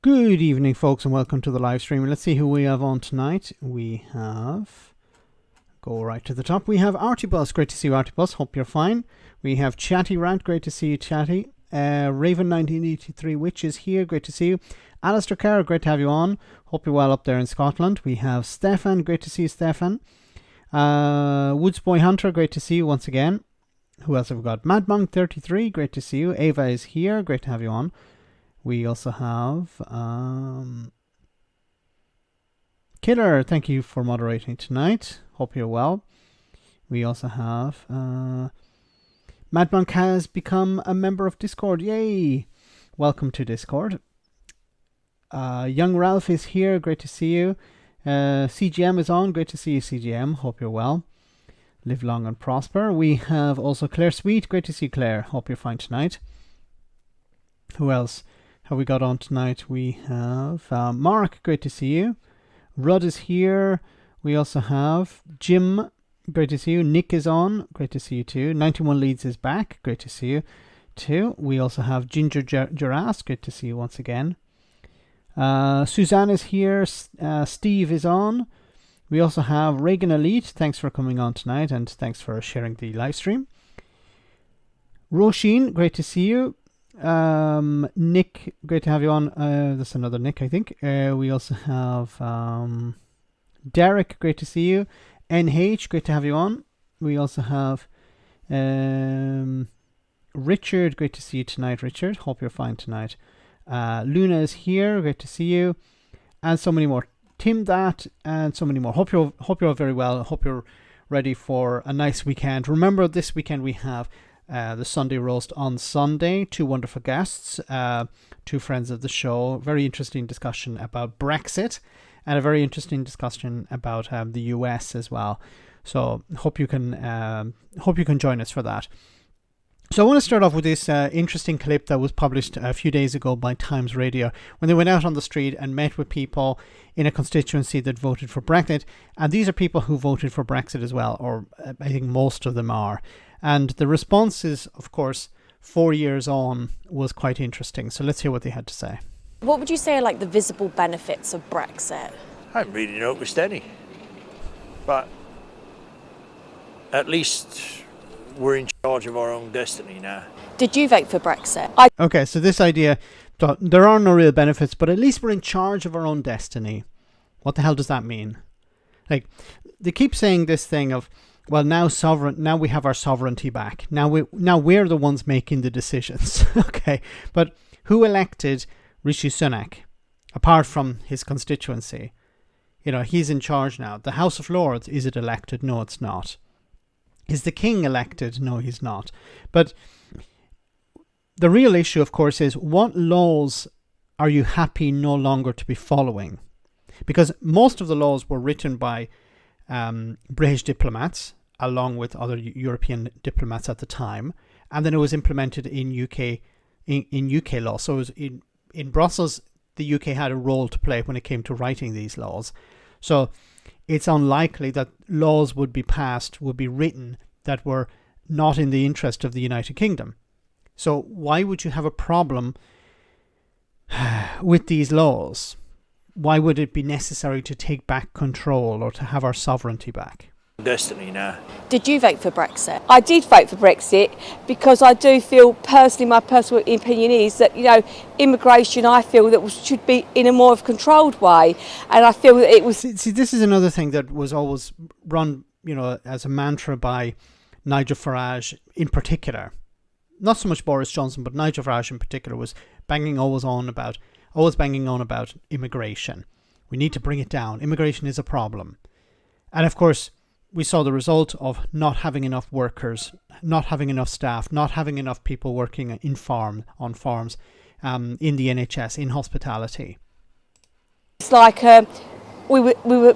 Good evening, folks, and welcome to the live stream. Let's see who we have on tonight. We have, go right to the top, we have Artibus. Great to see you, Artibus. Hope you're fine. We have Chatty Rant. Great to see you, Chatty. Raven 1983 Witch is here. Great to see you. Alistair Kerr, great to have you on. Hope you're well up there in Scotland. We have Stefan. Great to see you, Stefan. Woods Boy Hunter. Great to see you once again. Who else have we got? Mad Monk 33. Great to see you. Ava is here. Great to have you on. We also have Killer. Thank you for moderating tonight. Hope you're well. We also have Mad Monk has become a member of Discord. Yay! Welcome to Discord. Young Ralph is here. Great to see you. CGM is on. Great to see you, CGM. Hope you're well. Live long and prosper. We have also Claire Sweet. Great to see you, Claire. Hope you're fine tonight. Who else have we got on tonight? We have Mark. Great to see you. Rudd is here. We also have Jim. Great to see you. Nick is on. Great to see you too. 91 Leads is back. Great to see you too. We also have Ginger Girasse. Great to see you once again. Suzanne is here. Steve is on. We also have Reagan Elite. Thanks for coming on tonight and thanks for sharing the live stream. Roisin, great to see you. Nick, great to have you on. That's another Nick, I think. We also have Derek, great to see you. NH, great to have you on. We also have Richard, great to see you tonight, Richard. Hope you're fine tonight. Luna is here, great to see you. And so many more. Tim That, and so many more. Hope you're very well. Hope you're ready for a nice weekend. Remember, this weekend we have the Sunday roast on Sunday. Two wonderful guests, two friends of the show. Very interesting discussion about Brexit, and a very interesting discussion about the US as well. So hope you can join us for that. So I want to start off with this interesting clip that was published a few days ago by Times Radio when they went out on the street and met with people in a constituency that voted for Brexit. And these are people who voted for Brexit as well, or I think most of them are. And the responses, of course, 4 years on was quite interesting. So let's hear what they had to say. What would you say are like the visible benefits of Brexit? I haven't really noticed any. But at least we're in charge of our own destiny now. Did you vote for Brexit? Okay, so this idea, there are no real benefits, but at least we're in charge of our own destiny. What the hell does that mean? Like, they keep saying this thing of, well, now we have our sovereignty back. Now we're the ones making the decisions. Okay, but who elected Rishi Sunak, apart from his constituency? You know, he's in charge now. The House of Lords, is it elected? No, it's not. Is the king elected? No, he's not. But the real issue, of course, is what laws are you happy no longer to be following? Because most of the laws were written by British diplomats, along with other European diplomats at the time, and then it was implemented in UK law. So it was in Brussels, the UK had a role to play when it came to writing these laws. So it's unlikely that laws would be written that were not in the interest of the United Kingdom. So why would you have a problem with these laws? Why would it be necessary to take back control or to have our sovereignty back? Destiny now. Did you vote for Brexit? I did vote for Brexit because I do feel personally, my personal opinion is that, you know, immigration, I feel that should be in a more of controlled way, and I feel that it was... See, this is another thing that was always run, you know, as a mantra by Nigel Farage in particular. Not so much Boris Johnson, but Nigel Farage in particular was always banging on about immigration. We need to bring it down. Immigration is a problem. And of course, we saw the result of not having enough workers, not having enough staff, not having enough people working on farms, in the NHS, in hospitality. It's like we were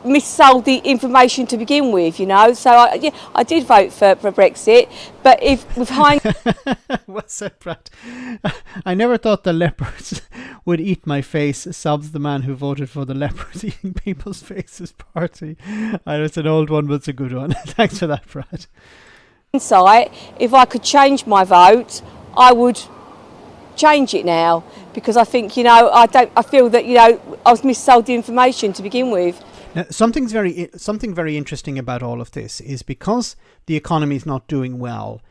missold the information to begin with, you know. So I did vote for Brexit, but if with What's that, Brad? I never thought the leopards would eat my face, sobs the man who voted for the leopards eating people's faces party. I know it's an old one, but it's a good one. Thanks for that, Brad. Insight, if I could change my vote, I would change it now, because I think, you know, I feel that, you know, I was missold the information to begin with. Now, something very interesting about all of this is because the economy is not doing well,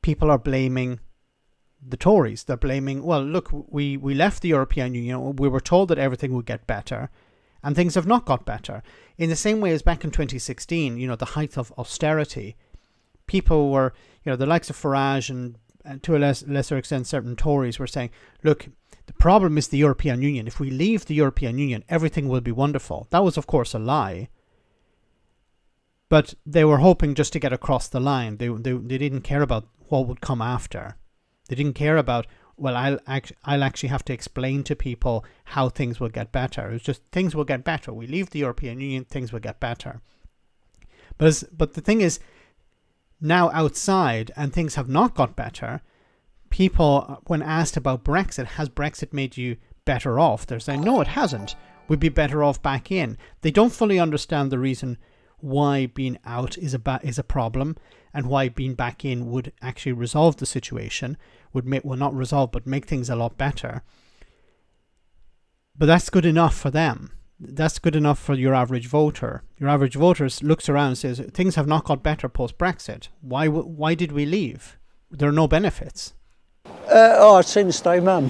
people are blaming the Tories. They're blaming, well, look, we left the European Union. We were told that everything would get better, and things have not got better. In the same way as back in 2016, you know, the height of austerity, people were, you know, the likes of Farage and to a lesser extent certain Tories were saying, look, the problem is the European Union. If we leave the European Union, everything will be wonderful. That was, of course, a lie. But they were hoping just to get across the line. They didn't care about what would come after. They didn't care about, well, I'll actually have to explain to people how things will get better. It was just, things will get better. We leave the European Union, things will get better. But the thing is, now outside, and things have not got better, people, when asked about Brexit, has Brexit made you better off? They're saying, no, it hasn't. We'd be better off back in. They don't fully understand the reason why being out is a problem, and why being back in would actually resolve the situation, not resolve, but make things a lot better. But that's good enough for them. That's good enough for your average voter. Your average voter looks around and says, things have not got better post-Brexit. Why did we leave? There are no benefits. I'd seen stay mum.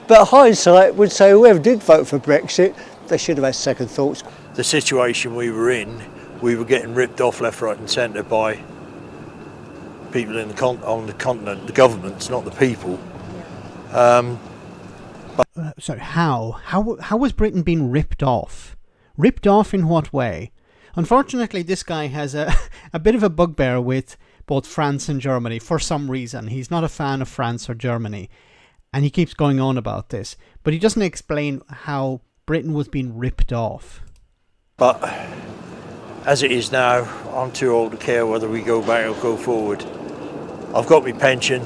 But hindsight would say whoever did vote for Brexit, they should have had second thoughts. The situation we were in, we were getting ripped off left, right and centre by people on the continent, the governments, not the people. Sorry, how was Britain being ripped off? Ripped off in what way? Unfortunately, this guy has a bit of a bugbear with both France and Germany for some reason. He's not a fan of France or Germany, and he keeps going on about this. But he doesn't explain how Britain was being ripped off. But as it is now, I'm too old to care whether we go back or go forward. I've got my pension.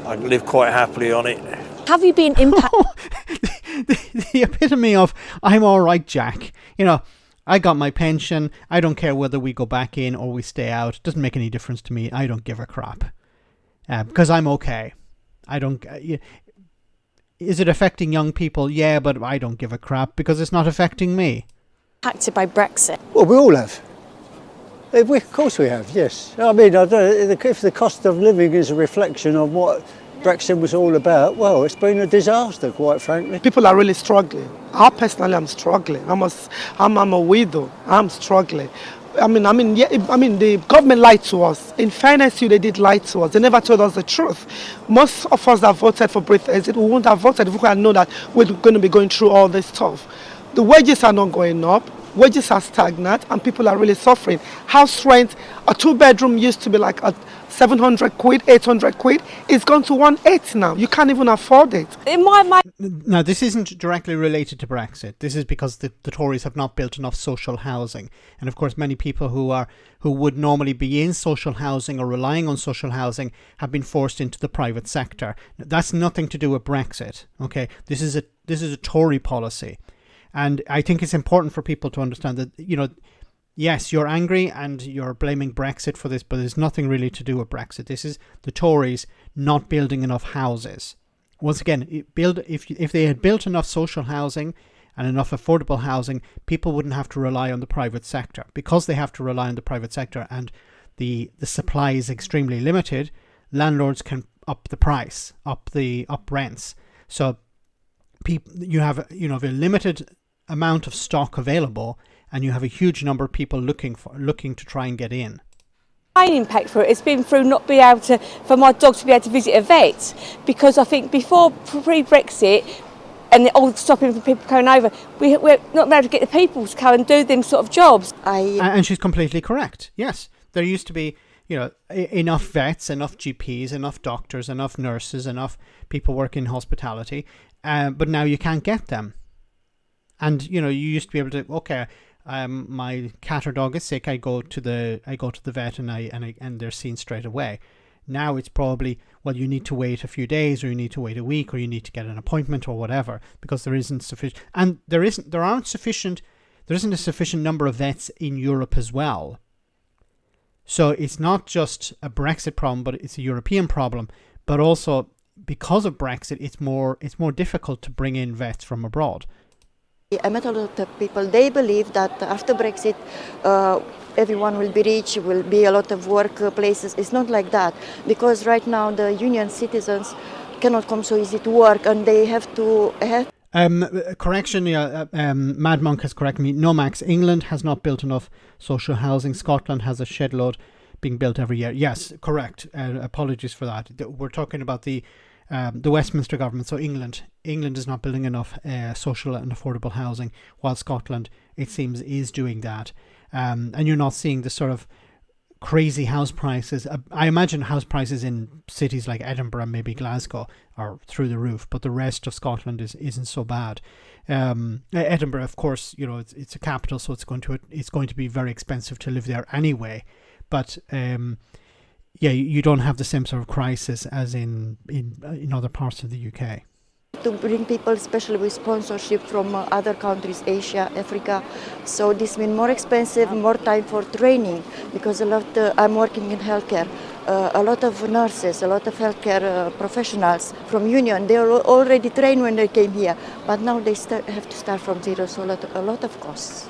I can live quite happily on it. Have you been impacted? the epitome of, I'm all right, Jack. You know, I got my pension. I don't care whether we go back in or we stay out. It doesn't make any difference to me. I don't give a crap. Because I'm okay. I don't... Is it affecting young people? Yeah, but I don't give a crap because it's not affecting me. Impacted by Brexit? Well, we all have. Of course we have, yes. I mean, if the cost of living is a reflection of what Brexit was all about, well, it's been a disaster, quite frankly. People are really struggling. I personally am struggling. I'm a widow. I'm struggling. The government lied to us. In fairness, they did lie to us. They never told us the truth. Most of us that voted for Brexit, we wouldn't have voted if we had known that we're going to be going through all this stuff. The wages are not going up. Wages are stagnant, and people are really suffering. House rent, a two-bedroom used to be like a 700 quid, 800 quid. It's gone to 180 now. You can't even afford it. In my mind, Now, this isn't directly related to Brexit. This is because the Tories have not built enough social housing. And of course, many people who would normally be in social housing or relying on social housing have been forced into the private sector. That's nothing to do with Brexit. Okay, this is a Tory policy. And I think it's important for people to understand that, you know, yes, you're angry and you're blaming Brexit for this, but there's nothing really to do with Brexit. This is the Tories not building enough houses. Once again, if they had built enough social housing and enough affordable housing, people wouldn't have to rely on the private sector. Because they have to rely on the private sector and the supply is extremely limited, landlords can up the price, up rents. So you have a limited amount of stock available, and you have a huge number of people looking to try and get in. main impact for it has been through not being able to, for my dog to be able to visit a vet, because I think before pre-Brexit and all stopping for people coming over, we're not able to get the people to come and do them sort of jobs. And she's completely correct. Yes, there used to be, enough vets, enough GPs, enough doctors, enough nurses, enough people working in hospitality, but now you can't get them. And you used to be able to, my cat or dog is sick, I go to the vet and they're seen straight away. Now it's probably, you need to wait a few days, or you need to wait a week, or you need to get an appointment or whatever, because there isn't sufficient, and there isn't a sufficient number of vets in Europe as well. So it's not just a Brexit problem, but it's a European problem. but also because of Brexit, it's more difficult to bring in vets from abroad. I met a lot of people. They believe that after Brexit, everyone will be rich, will be a lot of workplaces. It's not like that, because right now the union citizens cannot come so easy to work, and they have to have. Correction, Mad Monk has corrected me. No, Max, England has not built enough social housing. Scotland has a shed load being built every year. Yes, correct. Apologies for that. We're talking about the Westminster government. So England is not building enough social and affordable housing, while Scotland, it seems, is doing that. And you're not seeing the sort of crazy house prices. I imagine house prices in cities like Edinburgh and maybe Glasgow are through the roof, but the rest of Scotland isn't so bad. Edinburgh, of course, it's a capital, so it's going to be very expensive to live there anyway. But you don't have the same sort of crisis as in other parts of the UK. To bring people, especially with sponsorship from other countries, Asia, Africa. So this means more expensive, more time for training, because I'm working in healthcare. A lot of nurses, a lot of healthcare professionals from union, they are already trained when they came here, but now they have to start from zero, so a lot of costs.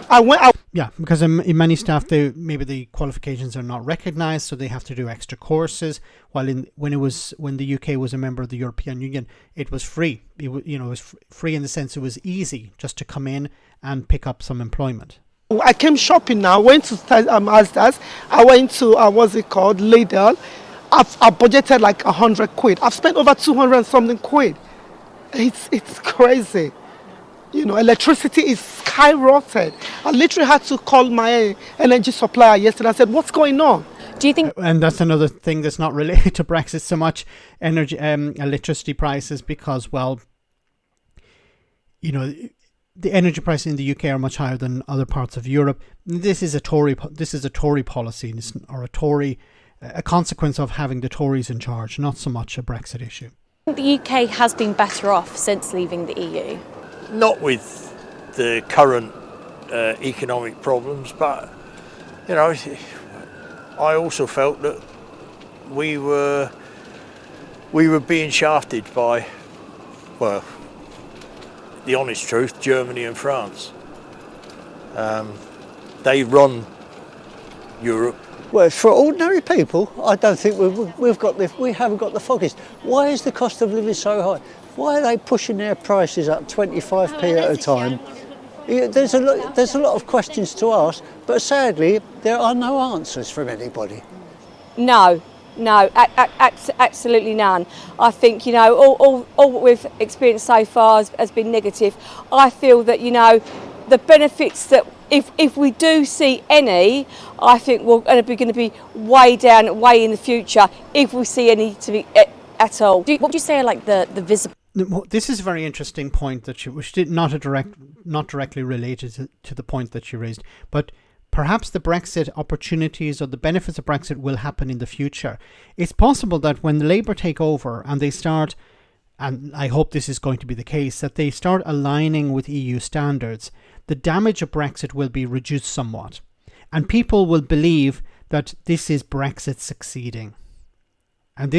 Yeah, because in many staff, maybe the qualifications are not recognised, so they have to do extra courses. While when the UK was a member of the European Union, it was free. It was free in the sense it was easy just to come in and pick up some employment. I came shopping now. I went to Asda's. I went to what's it called, Lidl. I budgeted like 100 quid. I've spent over 200 and something quid. It's crazy. Electricity is skyrocketed. I literally had to call my energy supplier yesterday. I said, "What's going on?" Do you think? And that's another thing that's not related to Brexit so much, electricity prices, because the energy prices in the UK are much higher than other parts of Europe. This is a Tory policy, or a consequence of having the Tories in charge, not so much a Brexit issue. The UK has been better off since leaving the EU. Not with the current economic problems, but I also felt that we were being shafted by, well, the honest truth, Germany and France. They run Europe. Well, for ordinary people, I don't think we haven't got the foggiest. Why is the cost of living so high? Why are they pushing their prices up 25p at a time? There's a lot of questions to ask, but sadly, there are no answers from anybody. No, absolutely none. I think, all what we've experienced so far has been negative. I feel that, the benefits that if we do see any, I think we're going to be way in the future if we see any to be at all. What would you say are like the visible? This is a very interesting point which did not directly related to the point that you raised, but perhaps the Brexit opportunities or the benefits of Brexit will happen in the future. It's possible that when the Labour take over and they start, and I hope this is going to be the case, that they start aligning with EU standards, the damage of Brexit will be reduced somewhat. And people will believe that this is Brexit succeeding. And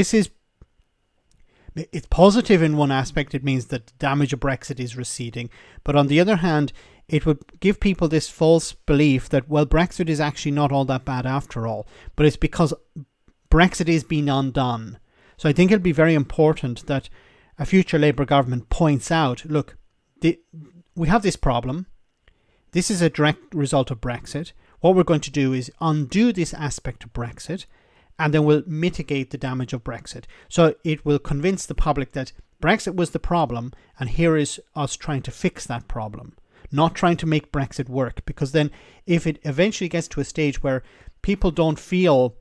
it's positive in one aspect. It means that the damage of Brexit is receding. But on the other hand, it would give people this false belief that, well, Brexit is actually not all that bad after all. But it's because Brexit is being undone. So I think it'll be very important that a future Labour government points out, look, we have this problem. This is a direct result of Brexit. What we're going to do is undo this aspect of Brexit, and then we'll mitigate the damage of Brexit. So it will convince the public that Brexit was the problem, and here is us trying to fix that problem, not trying to make Brexit work. Because then if it eventually gets to a stage where people don't feel,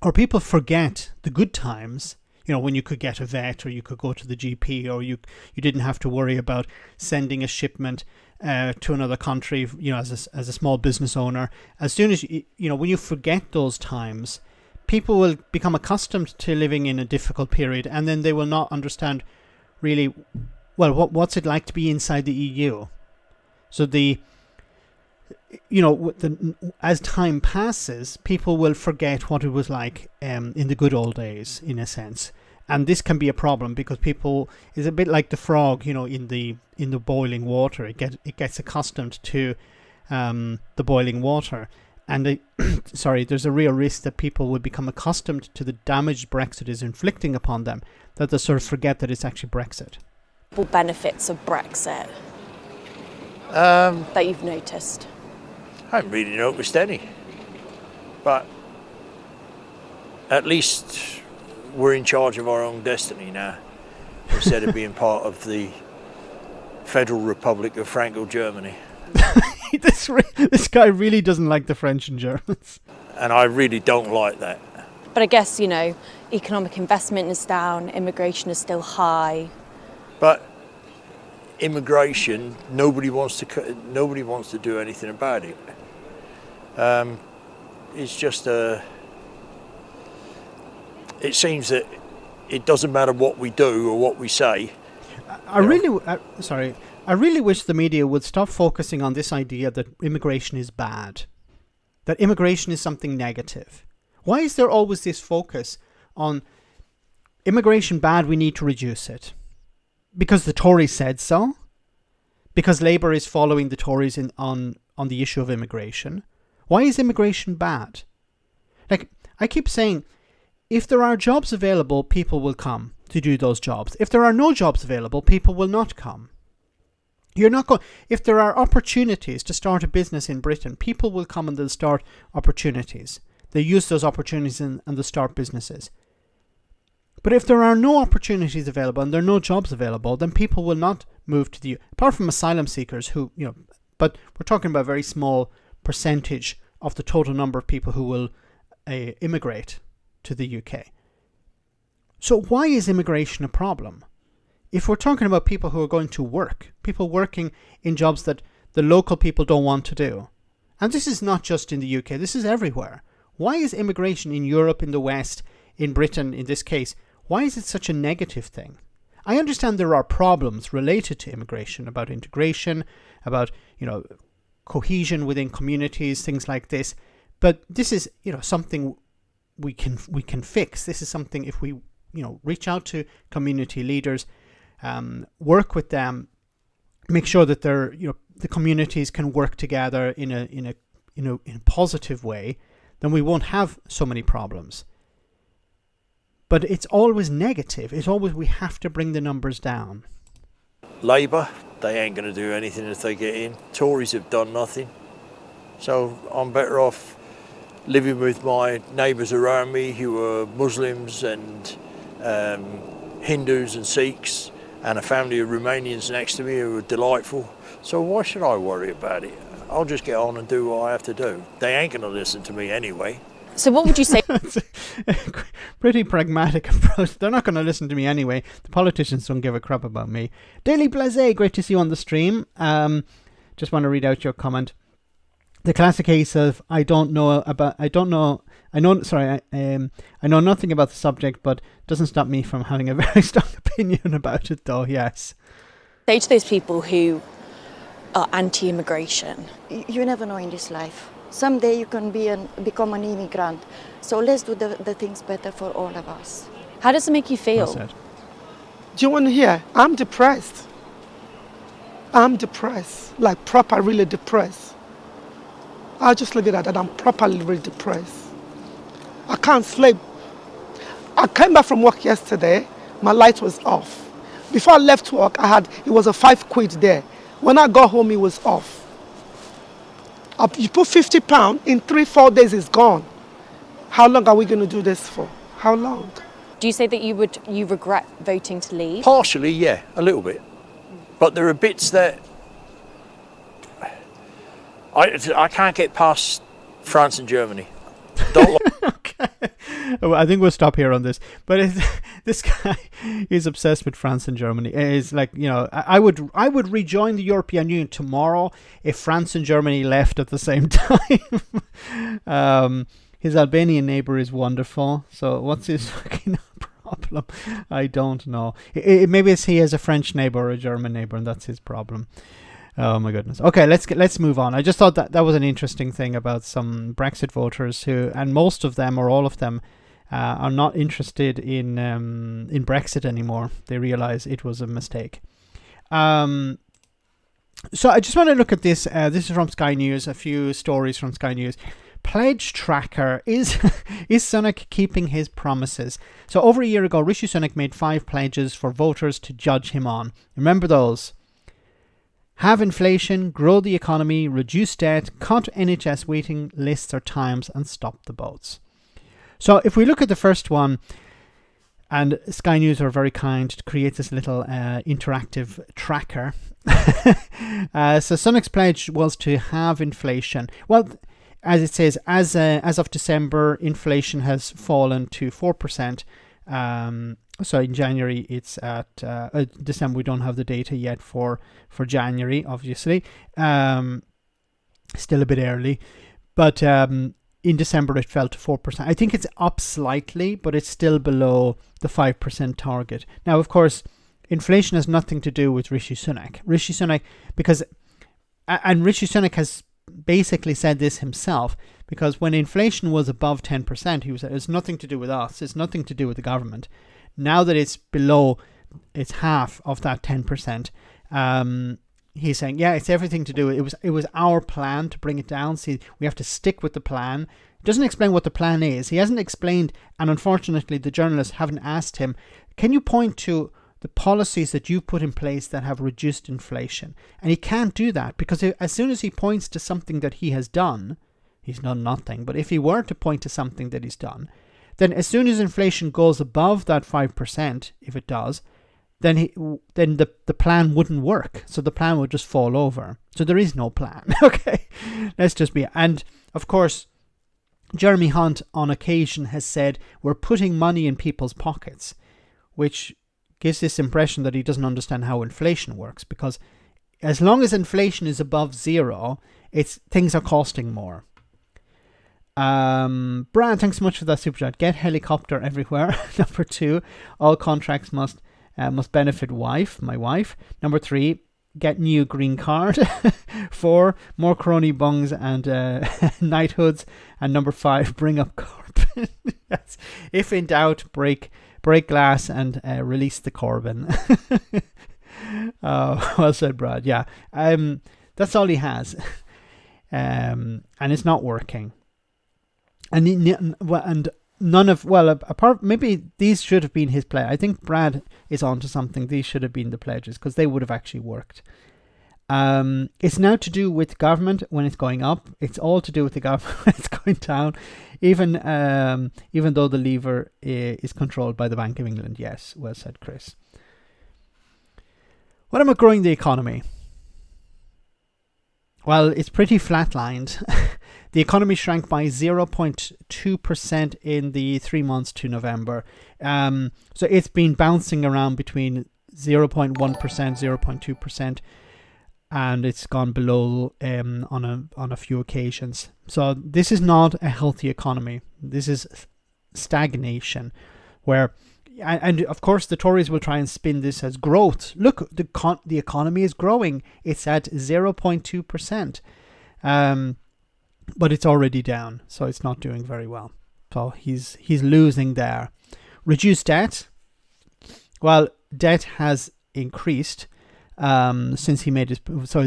or people forget the good times, when you could get a vet, or you could go to the GP, or you didn't have to worry about sending a shipment to another country, as a small business owner. As soon as when you forget those times, people will become accustomed to living in a difficult period, and then they will not understand really, well, what's it like to be inside the EU. So as time passes, people will forget what it was like in the good old days, in a sense. And this can be a problem because people is a bit like the frog, you know, in the boiling water. It gets accustomed to the boiling water, and there's a real risk that people will become accustomed to the damage Brexit is inflicting upon them, that they sort of forget that it's actually Brexit. Benefits of Brexit that you've noticed? I haven't really noticed any, but at least we're in charge of our own destiny now, instead of being part of the Federal Republic of Franco-Germany. This guy really doesn't like the French and Germans. And I really don't like that. But I guess, you know, economic investment is down, immigration is still high. But immigration, nobody wants to do anything about it. It's just it seems that it doesn't matter what we do or what we say. I really wish the media would stop focusing on this idea that immigration is bad, that immigration is something negative. Why is there always this focus on immigration bad, we need to reduce it? Because the Tories said so? Because Labour is following the Tories on the issue of immigration? Why is immigration bad? Like, I keep saying, if there are jobs available, people will come to do those jobs. If there are no jobs available, people will not come. If there are opportunities to start a business in Britain, people will come and they'll start opportunities. They use those opportunities and they'll start businesses. But if there are no opportunities available and there are no jobs available, then people will not move to apart from asylum seekers who, you know, but we're talking about a very small percentage of the total number of people who will immigrate to the UK. So why is immigration a problem? If we're talking about people who are going to work, people working in jobs that the local people don't want to do, and this is not just in the UK, this is everywhere. Why is immigration in Europe, in the West, in Britain, in this case, why is it such a negative thing? I understand there are problems related to immigration, about integration, about, you know, cohesion within communities, things like this. But this is, you know, something we can fix. This is something, if we, you know, reach out to community leaders, work with them, make sure that they're, you know, the communities can work together in a positive way, then we won't have so many problems. But it's always negative. It's always we have to bring the numbers down. Labour, they ain't going to do anything if they get in. Tories have done nothing. So I'm better off living with my neighbours around me who are Muslims and Hindus and Sikhs, and a family of Romanians next to me who are delightful. So why should I worry about it? I'll just get on and do what I have to do. They ain't going to listen to me anyway. So what would you say? That's a pretty pragmatic approach. They're not going to listen to me anyway. The politicians don't give a crap about me. Daily Blase, great to see you on the stream. Just want to read out your comment. The classic case of I know nothing about the subject, but doesn't stop me from having a very strong opinion about it, though. Yes. Say to those people who are anti-immigration. You never know in this life. Someday you can become an immigrant. So let's do the things better for all of us. How does it make you feel? Well said. Do you want to hear? I'm depressed. Like proper, really depressed. I'll just leave it at that. I'm properly really depressed. I can't sleep. I came back from work yesterday. My light was off. Before I left work, it was a £5 there. When I got home, it was off. You put £50, in 3-4 days it's gone. How long are we going to do this for? How long? Do you say that you regret voting to leave? Partially, yeah, a little bit. But there are bits that I can't get past France and Germany. Okay. Well, I think we'll stop here on this. But this guy is obsessed with France and Germany. It's like, you know, I would rejoin the European Union tomorrow if France and Germany left at the same time. His Albanian neighbour is wonderful. So what's his fucking problem? I don't know. Maybe he has a French neighbour or a German neighbour, and that's his problem. Oh my goodness. Okay, let's move on. I just thought that was an interesting thing about some Brexit voters who, and most of them or all of them, are not interested in Brexit anymore. They realise it was a mistake. So I just want to look at this. This is from Sky News. A few stories from Sky News. Pledge tracker. Is Sunak keeping his promises? So over a year ago, Rishi Sunak made 5 pledges for voters to judge him on. Remember those? Have inflation, grow the economy, reduce debt, cut NHS waiting lists or times, and stop the boats. So if we look at the first one, and Sky News are very kind to create this little interactive tracker. So Sunak's pledge was to have inflation. Well, as it says, as of December, inflation has fallen to 4%. So in January, it's at December. We don't have the data yet for January, obviously. Still a bit early, but in December it fell to 4%. I think it's up slightly, but it's still below the 5% target. Now, of course, inflation has nothing to do with Rishi Sunak. Rishi Sunak has basically said this himself, because when inflation was above 10%, he was it's nothing to do with us. It's nothing to do with the government. Now that it's below, it's half of that 10%. He's saying, yeah, it's everything to do. It was our plan to bring it down. See, we have to stick with the plan. He doesn't explain what the plan is. He hasn't explained, and unfortunately, the journalists haven't asked him, can you point to the policies that you put in place that have reduced inflation? And he can't do that, because as soon as he points to something that he has done, he's done nothing. But if he were to point to something that he's done, then as soon as inflation goes above that 5%, if it does, then the plan wouldn't work. So the plan would just fall over. So there is no plan. Okay, let's just be. And of course, Jeremy Hunt on occasion has said we're putting money in people's pockets, which gives this impression that he doesn't understand how inflation works, because as long as inflation is above zero, things are costing more. Brian, thanks so much for that super chat. Get helicopter everywhere. Number 2, all contracts must benefit my wife. Number 3, get new green card. 4, more crony bungs and knighthoods. And number 5, bring up Corbyn. Yes. If in doubt, break glass and release the Corbyn. Well said, Brad. Yeah, that's all he has, and it's not working. And none of, apart, maybe these should have been his pledge. I think Brad is onto something. These should have been the pledges, because they would have actually worked. It's now to do with government when it's going up. It's all to do with the government when it's going down, even though the lever is controlled by the Bank of England. Yes, well said, Chris. What about growing the economy? Well, it's pretty flatlined. The economy shrank by 0.2% in the 3 months to November. So it's been bouncing around between 0.1%, 0.2%, and it's gone below on a few occasions. So this is not a healthy economy. This is stagnation, where, and of course the Tories will try and spin this as growth. Look, the economy is growing. It's at 0.2%. But it's already down, so it's not doing very well. So he's losing there. Reduce debt. Well, debt has increased since he made his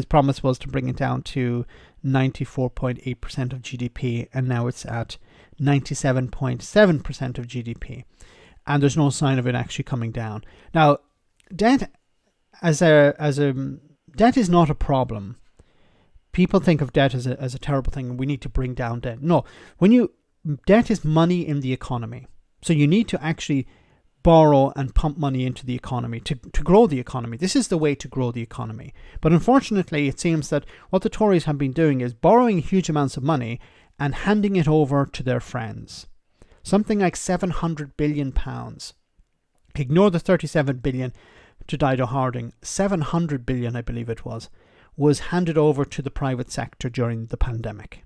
promise was to bring it down to 94.8% of GDP, and now it's at 97.7% of GDP, and there's no sign of it actually coming down. Now, debt debt is not a problem. People think of debt as a terrible thing, and we need to bring down debt. No, debt is money in the economy. So you need to actually borrow and pump money into the economy to grow the economy. This is the way to grow the economy. But unfortunately, it seems that what the Tories have been doing is borrowing huge amounts of money and handing it over to their friends. Something like £700 billion. Ignore the 37 billion to Dido Harding. 700 billion, I believe it was handed over to the private sector during the pandemic.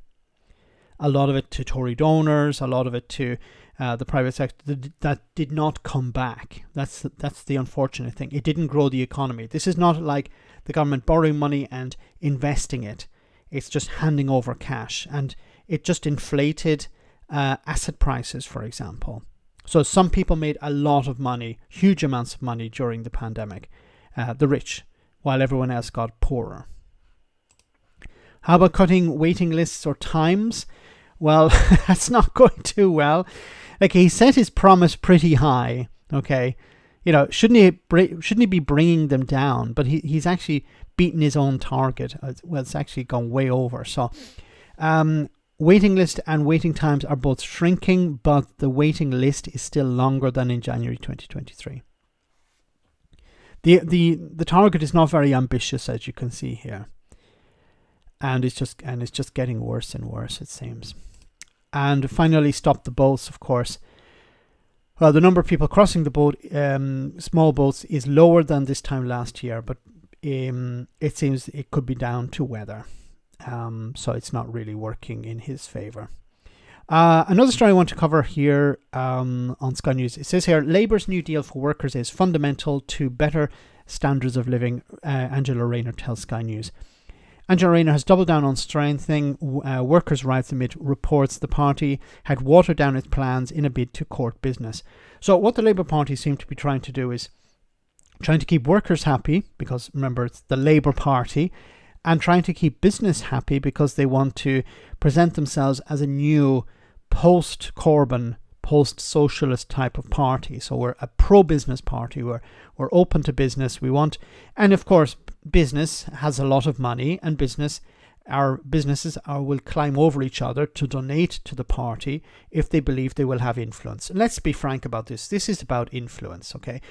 A lot of it to Tory donors, a lot of it to the private sector that did not come back. That's the unfortunate thing. It didn't grow the economy. This is not like the government borrowing money and investing it. It's just handing over cash, and it just inflated asset prices, for example. So some people made a lot of money, huge amounts of money during the pandemic, the rich, while everyone else got poorer. How about cutting waiting lists or times? Well, that's not going too well. Like, he set his promise pretty high, okay? You know, shouldn't he be bringing them down? But he's actually beaten his own target. Well, it's actually gone way over. So, waiting list and waiting times are both shrinking, but the waiting list is still longer than in January 2023. The target is not very ambitious, as you can see here, and it's just getting worse and worse, it seems. And finally, stop the boats, of course. Well, the number of people crossing the boat, small boats, is lower than this time last year, but it seems it could be down to weather. So it's not really working in his favour. Another story I want to cover here on Sky News. It says here, Labour's New Deal for workers is fundamental to better standards of living, Angela Rayner tells Sky News. Angela Rayner has doubled down on strengthening workers' rights amid reports the party had watered down its plans in a bid to court business. So what the Labour Party seem to be trying to do is trying to keep workers happy, because remember, it's the Labour Party, and trying to keep business happy because they want to present themselves as a new post-Corbyn, post-socialist type of party. So we're a pro-business party. We're open to business. We want, and of course, business has a lot of money, and businesses will climb over each other to donate to the party if they believe they will have influence. And let's be frank about this. This is about influence, okay?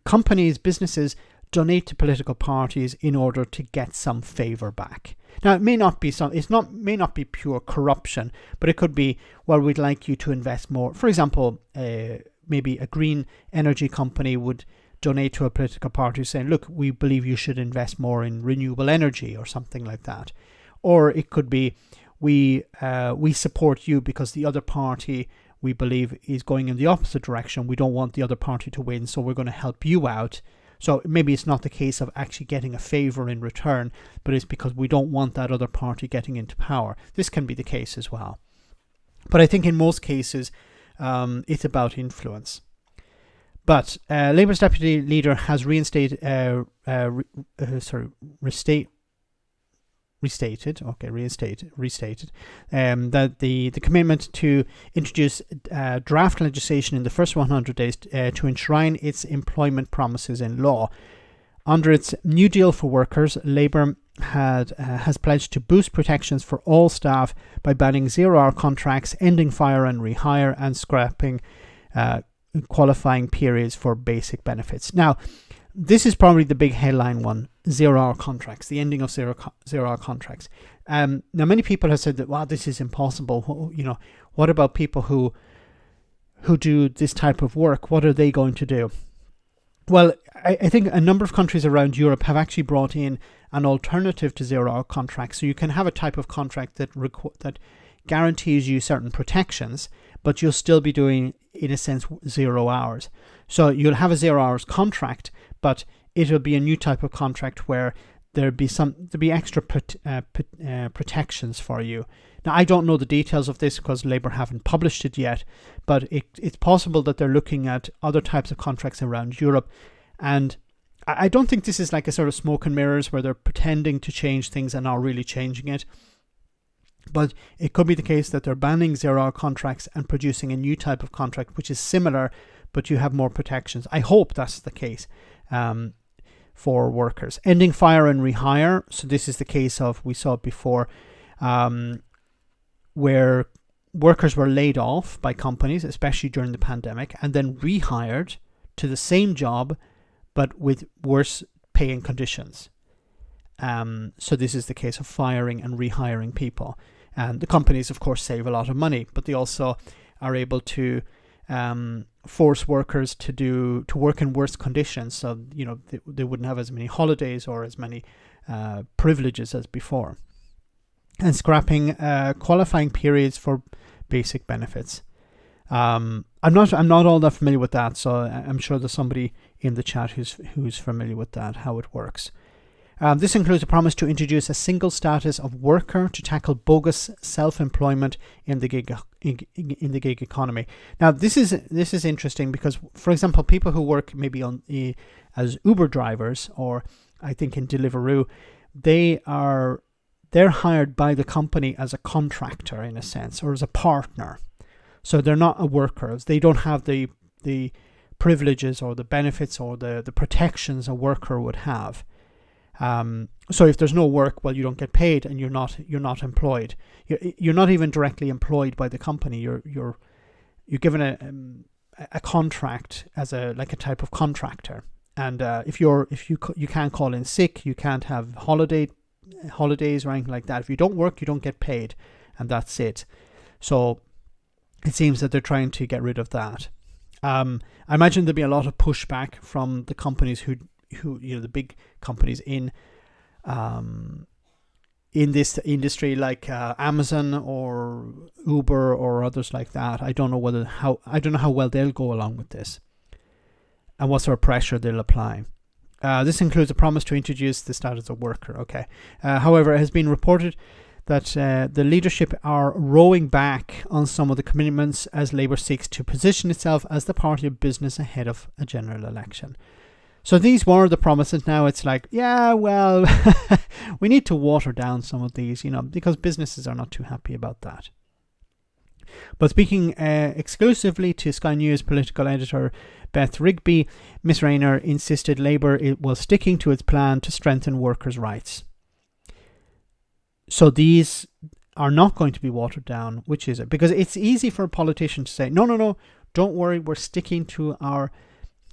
Companies, businesses donate to political parties in order to get some favor back. Now, it may not be may not be pure corruption, but it could be, well, we'd like you to invest more. For example, maybe a green energy company would donate to a political party saying, look, we believe you should invest more in renewable energy or something like that. Or it could be, we support you because the other party, we believe, is going in the opposite direction. We don't want the other party to win, so we're going to help you out. So maybe it's not the case of actually getting a favour in return, but it's because we don't want that other party getting into power. This can be the case as well. But I think in most cases, it's about influence. But Labour's deputy leader has restated that the commitment to introduce draft legislation in the first 100 days to enshrine its employment promises in law. Under its New Deal for Workers, Labour has pledged to boost protections for all staff by banning zero-hour contracts, ending fire and rehire, and scrapping qualifying periods for basic benefits. Now, this is probably the big headline one, zero-hour contracts, the ending of zero-hour contracts. Now, many people have said that, wow, this is impossible. You know, what about people who do this type of work? What are they going to do? Well, I think a number of countries around Europe have actually brought in an alternative to zero-hour contracts. So you can have a type of contract that guarantees you certain protections, but you'll still be doing, in a sense, 0 hours. So you'll have a 0 hours contract, but it'll be a new type of contract where there'll be extra protections for you. Now, I don't know the details of this because Labour haven't published it yet, but it's possible that they're looking at other types of contracts around Europe. And I don't think this is like a sort of smoke and mirrors where they're pretending to change things and not really changing it. But it could be the case that they're banning 0 hour contracts and producing a new type of contract which is similar, but you have more protections. I hope that's the case for workers. Ending fire and rehire. So this is the case of, we saw it before, where workers were laid off by companies, especially during the pandemic, and then rehired to the same job, but with worse paying conditions. So this is the case of firing and rehiring people. And the companies, of course, save a lot of money, but they also are able to force workers to work in worse conditions. So, you know, they wouldn't have as many holidays or as many privileges as before. And scrapping qualifying periods for basic benefits. I'm not all that familiar with that, so I'm sure there's somebody in the chat who's familiar with that, how it works. This includes a promise to introduce a single status of worker to tackle bogus self-employment in the gig economy. Now, this is interesting because, for example, people who work maybe as Uber drivers, or I think in Deliveroo, they're hired by the company as a contractor in a sense, or as a partner. So they're not a worker. They don't have the privileges or the benefits or the protections a worker would have. So if there's no work, well, you don't get paid, and you're not employed. You're not even directly employed by the company. You're given a contract as a type of contractor. And if you can't call in sick, you can't have holidays or anything like that. If you don't work, you don't get paid, and that's it. So it seems that they're trying to get rid of that. I imagine there'll be a lot of pushback from the companies who the big companies in this industry, like Amazon or Uber or others like that. I don't know how well they'll go along with this, and what sort of pressure they'll apply. This includes a promise to introduce the status of worker. Okay. However, it has been reported that the leadership are rowing back on some of the commitments as Labour seeks to position itself as the party of business ahead of a general election. So these were the promises. Now it's like, yeah, well, we need to water down some of these, because businesses are not too happy about that. But speaking exclusively to Sky News political editor Beth Rigby, Miss Rayner insisted Labour was sticking to its plan to strengthen workers' rights. So these are not going to be watered down, which is it? Because it's easy for a politician to say, no, don't worry, we're sticking to our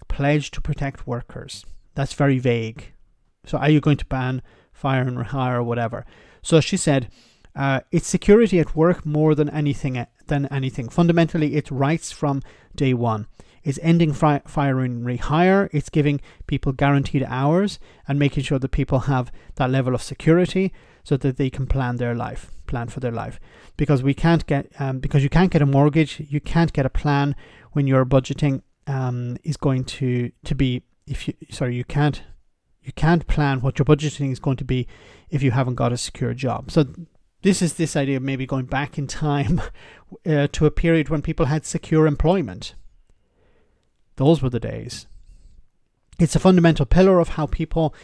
pledge to protect workers. That's very vague. So are you going to ban fire and hire or whatever? So she said, it's security at work more than anything. Fundamentally, it's rights from day one. It's ending fire and rehire. It's giving people guaranteed hours and making sure that people have that level of security so that they can plan for their life. Because we can't get, because you can't get a mortgage, you can't get a plan when your budgeting is going to be, you can't plan what your budgeting is going to be if you haven't got a secure job. So this idea of maybe going back in time to a period when people had secure employment. Those were the days. It's a fundamental pillar of how people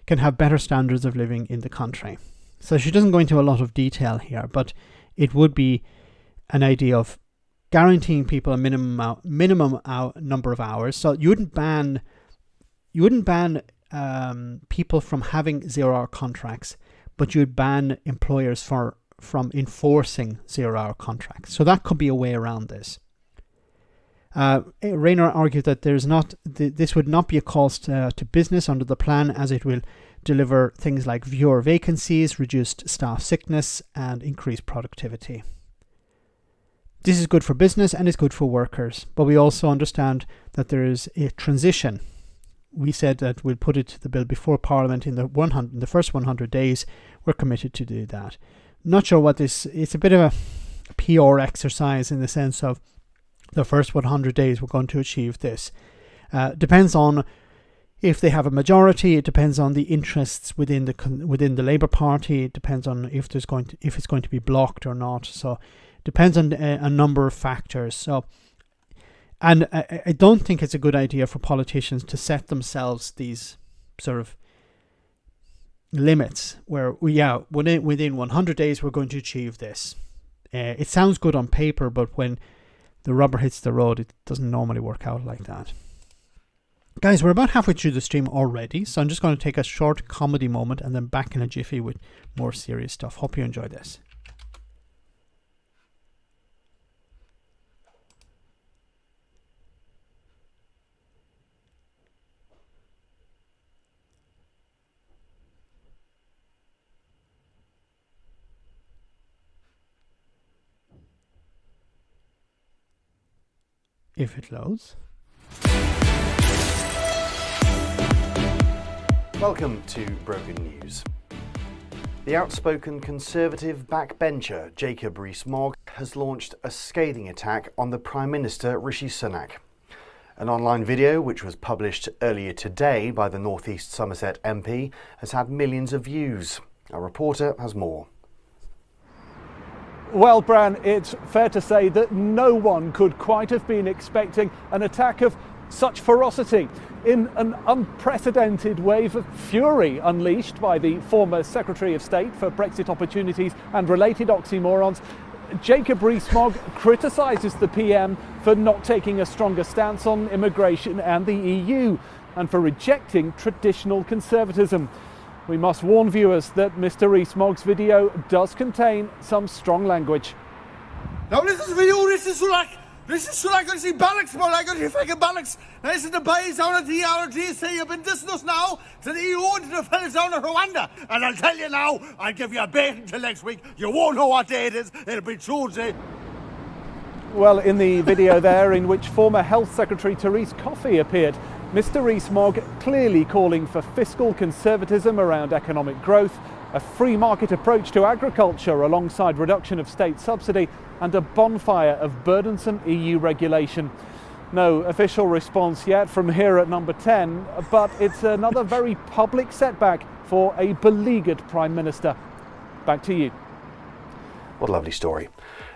can have better standards of living in the country. So she doesn't go into a lot of detail here, but it would be an idea of guaranteeing people a minimum number of hours. So you wouldn't ban people from having 0-hour contracts, but you'd ban employers from enforcing 0-hour contracts. So that could be a way around this. Rayner argued that this would not be a cost to business under the plan, as it will deliver things like fewer vacancies, reduced staff sickness, and increased productivity. This is good for business and it's good for workers, but we also understand that there is a transition. We said that we'll put it to the bill before Parliament in the first 100 days. We're committed to do that. Not sure what it's a bit of a PR exercise in the sense of the first 100 days we're going to achieve this. Depends on if they have a majority. It depends on the interests within the Labour Party. It depends on if it's going to be blocked or not. So depends on a number of factors. So, and I don't think it's a good idea for politicians to set themselves these sort of limits where within 100 days we're going to achieve this. It sounds good on paper, but when the rubber hits the road, it doesn't normally work out like that. Guys, we're about halfway through the stream already, so I'm just going to take a short comedy moment and then back in a jiffy with more serious stuff. Hope you enjoy this. If it loads. Welcome to Broken News. The outspoken Conservative backbencher Jacob Rees-Mogg has launched a scathing attack on the Prime Minister Rishi Sunak. An online video, which was published earlier today by the North East Somerset MP, has had millions of views. Our reporter has more. Well, Bran, it's fair to say that no one could quite have been expecting an attack of such ferocity. In an unprecedented wave of fury unleashed by the former Secretary of State for Brexit Opportunities and related oxymorons, Jacob Rees-Mogg criticises the PM for not taking a stronger stance on immigration and the EU, and for rejecting traditional conservatism. We must warn viewers that Mr. Rees-Mogg's video does contain some strong language. Now listen to video, Rishi Sunak. Rishi Sunak, I see bollocks, more like I see fucking bollocks. Now listen to boys down at the RGC, you've been dissing us now to the EU and to the fellas down at Rwanda. And I'll tell you now, I'll give you a bait until next week. You won't know what day it is, it'll be Tuesday. Well, in the video there, in which former Health Secretary Therese Coffey appeared, Mr. Rees-Mogg clearly calling for fiscal conservatism around economic growth, a free market approach to agriculture alongside reduction of state subsidy, and a bonfire of burdensome EU regulation. No official response yet from here at number 10, but it's another very public setback for a beleaguered Prime Minister. Back to you. What a lovely story.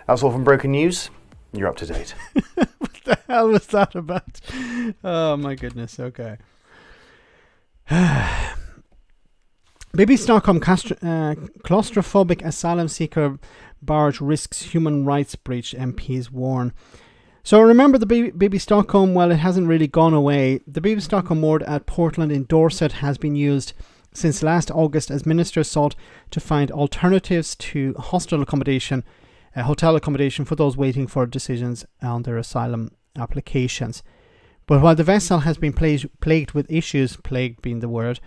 That's all from Broken News. You're up to date. What the hell was that about? Oh my goodness, okay. BBC Stockholm claustrophobic asylum seeker barge risks human rights breach, MPs warn. So remember the BBC Stockholm, well, it hasn't really gone away. The BBC Stockholm ward at Portland in Dorset has been used since last August as ministers sought to find alternatives to hotel accommodation for those waiting for decisions on their asylum applications. But while the vessel has been plagued with issues, plagued being the word,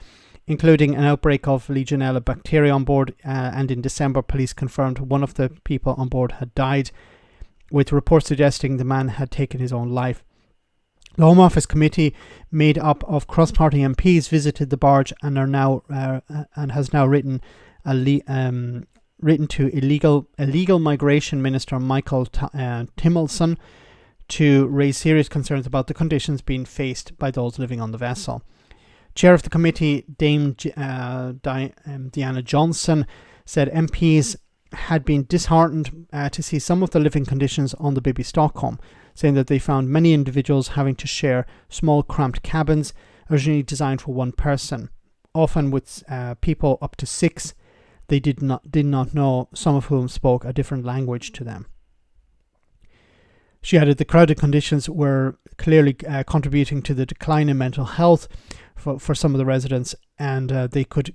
including an outbreak of Legionella bacteria on board, and in December police confirmed one of the people on board had died, with reports suggesting the man had taken his own life. The Home Office committee, made up of cross-party MPs, visited the barge and has now written to illegal migration minister Michael Timmelson to raise serious concerns about the conditions being faced by those living on the vessel. Chair of the committee, Dame Diana Johnson, said MPs had been disheartened to see some of the living conditions on the BBC Stockholm, saying that they found many individuals having to share small cramped cabins originally designed for one person, often with people up to 6 they did not know, some of whom spoke a different language to them. She added the crowded conditions were clearly contributing to the decline in mental health for some of the residents, and this could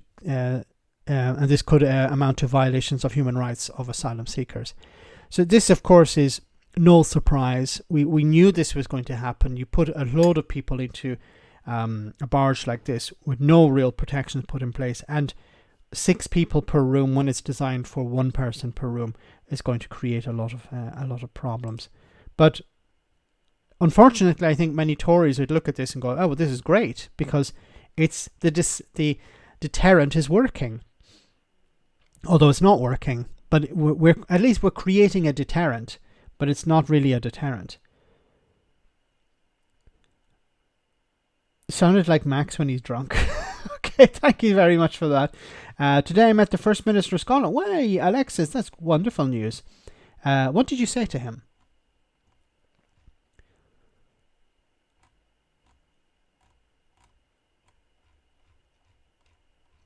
amount to violations of human rights of asylum seekers. So this, of course, is no surprise. We knew this was going to happen. You put a load of people into a barge like this with no real protections put in place, and 6 people per room when it's designed for 1 person per room is going to create a lot of problems. But unfortunately, I think many Tories would look at this and go, "Oh, well, this is great because it's the deterrent is working." Although it's not working, but we're at least we're creating a deterrent, but it's not really a deterrent. Sounded like Max when he's drunk. Okay, thank you very much for that. Today I met the First Minister of Scotland. Well, Alexis, that's wonderful news. What did you say to him?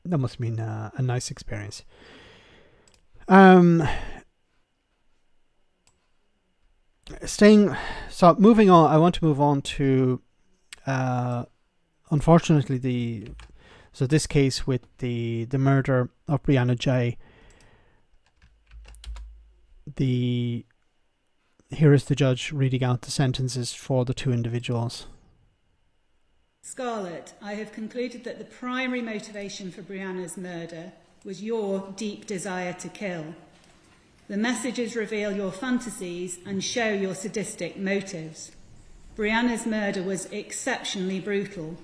That must have been a nice experience. Moving on, I want to move on to, unfortunately, this case with the murder of Brianna Ghey. Here is the judge reading out the sentences for the 2 individuals. Scarlett, I have concluded that the primary motivation for Brianna's murder was your deep desire to kill. The messages reveal your fantasies and show your sadistic motives. Brianna's murder was exceptionally brutal.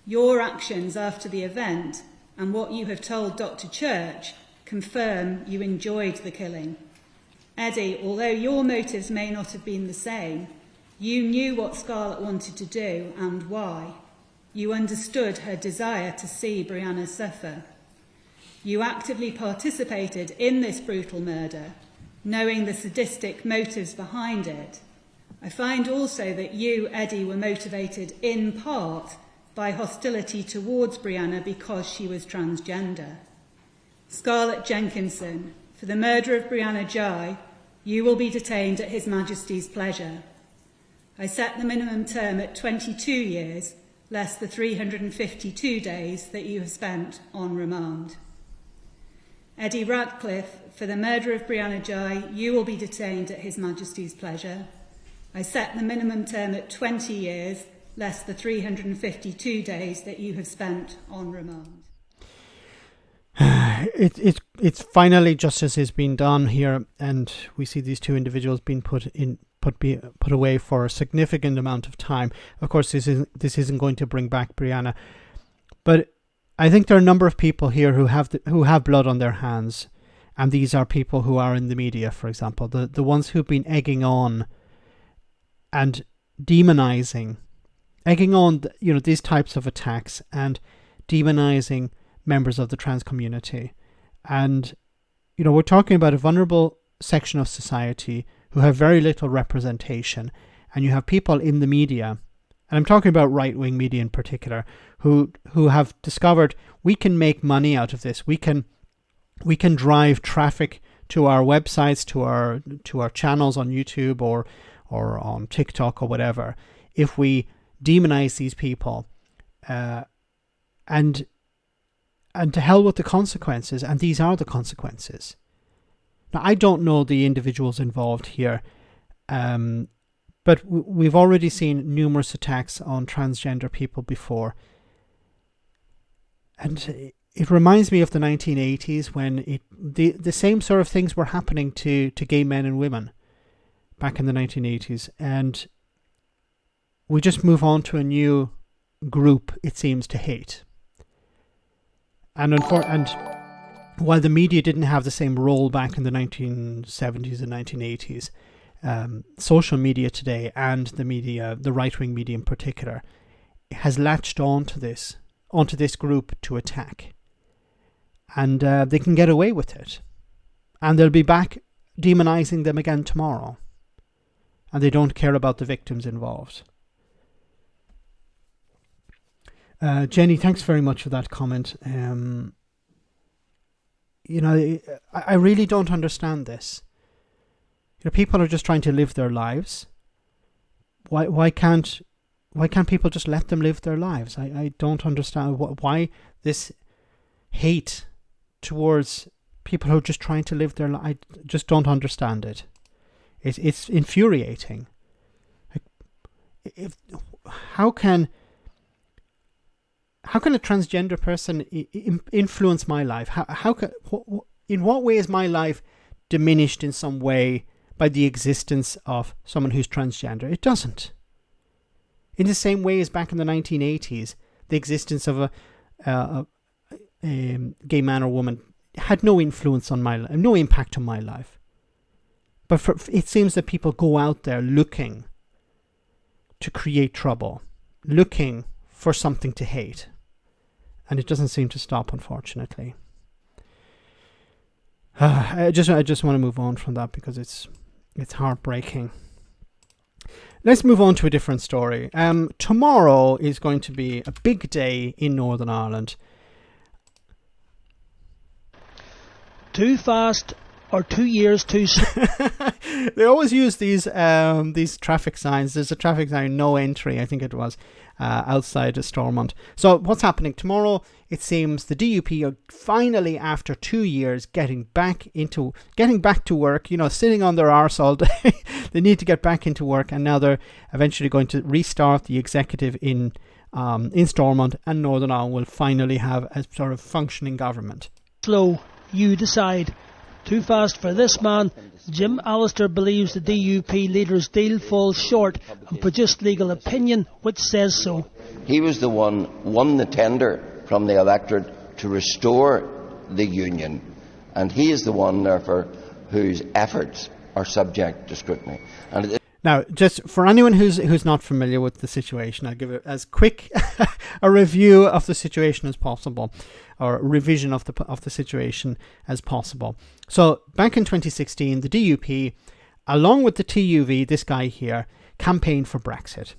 Your actions after the event and what you have told Dr. Church confirm you enjoyed the killing. Eddie, although your motives may not have been the same, You knew what Scarlett wanted to do and why. You understood her desire to see Brianna suffer. You actively participated in this brutal murder, knowing the sadistic motives behind it. I find also that you, Eddie, were motivated in part by hostility towards Brianna because she was transgender. Scarlett Jenkinson, for the murder of Brianna Ghey, you will be detained at His Majesty's pleasure. I set the minimum term at 22 years, less the 352 days that you have spent on remand. Eddie Ratcliffe, for the murder of Brianna Ghey, you will be detained at His Majesty's pleasure. I set the minimum term at 20 years, less the 352 days that you have spent on remand. It's finally justice is being done here, and we see these two individuals being put away for a significant amount of time. Of course, this isn't going to bring back Brianna, but I think there are a number of people here who have blood on their hands, and these are people who are in the media, for example, the ones who've been egging on and demonizing, these types of attacks and demonizing members of the trans community. And we're talking about a vulnerable section of society who have very little representation, and you have people in the media, and I'm talking about right-wing media in particular, who have discovered we can make money out of this. We can drive traffic to our websites, to our channels on YouTube or on TikTok or whatever, if we demonize these people, and to hell with the consequences, and these are the consequences. Now, I don't know the individuals involved here, but we've already seen numerous attacks on transgender people before. And it reminds me of the 1980s when the same sort of things were happening to gay men and women back in the 1980s. And we just move on to a new group, it seems, to hate. And while the media didn't have the same role back in the 1970s and 1980s, social media today, and the right-wing media in particular, has latched onto this group to attack. And they can get away with it. And they'll be back demonizing them again tomorrow. And they don't care about the victims involved. Jenny, thanks very much for that comment. I really don't understand this. People are just trying to live their lives. Why can't people just let them live their lives? I don't understand why this hate towards people who are just trying to live their life. I just don't understand it. It's infuriating. How can a transgender person influence my life? In what way is my life diminished in some way by the existence of someone who's transgender? It doesn't. In the same way as back in the 1980s, the existence of a gay man or woman had no influence on my life, no impact on my life. But it seems that people go out there looking to create trouble, looking for something to hate. And it doesn't seem to stop, unfortunately. I just want to move on from that because it's heartbreaking. Let's move on to a different story. Tomorrow is going to be a big day in Northern Ireland. Too fast or 2 years too slow? They always use these traffic signs. There's a traffic sign, no entry, I think it was, outside of Stormont. So what's happening tomorrow? It seems the DUP are finally, after 2 years, getting back to work. Sitting on their arse all day. They need to get back into work, and now they're eventually going to restart the executive in Stormont, and Northern Ireland will finally have a sort of functioning government. Slow, you decide. Too fast for this man. Jim Allister believes the DUP leader's deal falls short and produced legal opinion which says so. He was the one won the tender from the electorate to restore the union, and he is the one, therefore, whose efforts are subject to scrutiny. Now, just for anyone who's not familiar with the situation, I'll give it as quick a review of the situation as possible, or a revision of the situation as possible. So back in 2016, the DUP, along with the TUV, this guy here, campaigned for Brexit.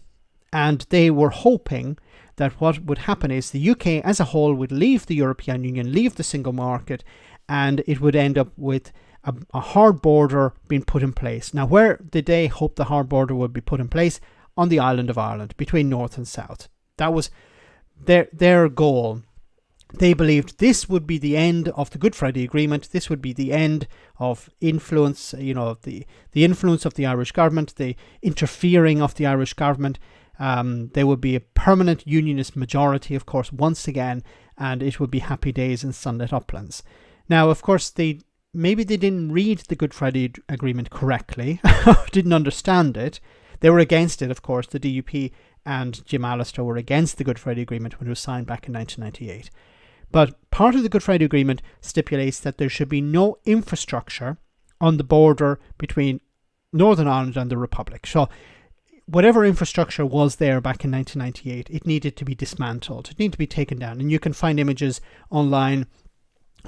And they were hoping that what would happen is the UK as a whole would leave the European Union, leave the single market, and it would end up with a hard border being put in place. Now, where did they hope the hard border would be put in place? On the island of Ireland, between North and South. That was their goal. They believed this would be the end of the Good Friday Agreement. This would be the end of influence, the influence of the Irish government, the interfering of the Irish government. There would be a permanent unionist majority, of course, once again, and it would be happy days in sunlit uplands. Now, of course, maybe they didn't read the Good Friday Agreement correctly, didn't understand it. They were against it, of course. The DUP and Jim Allister were against the Good Friday Agreement when it was signed back in 1998. But part of the Good Friday Agreement stipulates that there should be no infrastructure on the border between Northern Ireland and the Republic. So whatever infrastructure was there back in 1998, it needed to be dismantled. It needed to be taken down. And you can find images online,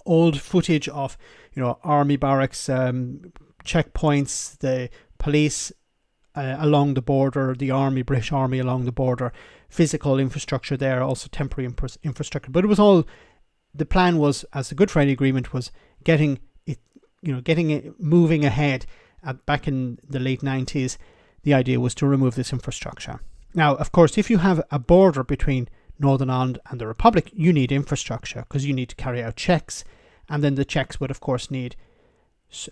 old footage of, army barracks, checkpoints, the police along the border, the British Army along the border, physical infrastructure there, also temporary infrastructure. But it was all, the plan was, as the Good Friday Agreement was getting it moving ahead back in the late 90s, the idea was to remove this infrastructure. Now, of course, if you have a border between Northern Ireland and the Republic, you need infrastructure because you need to carry out checks, and then the checks would, of course, need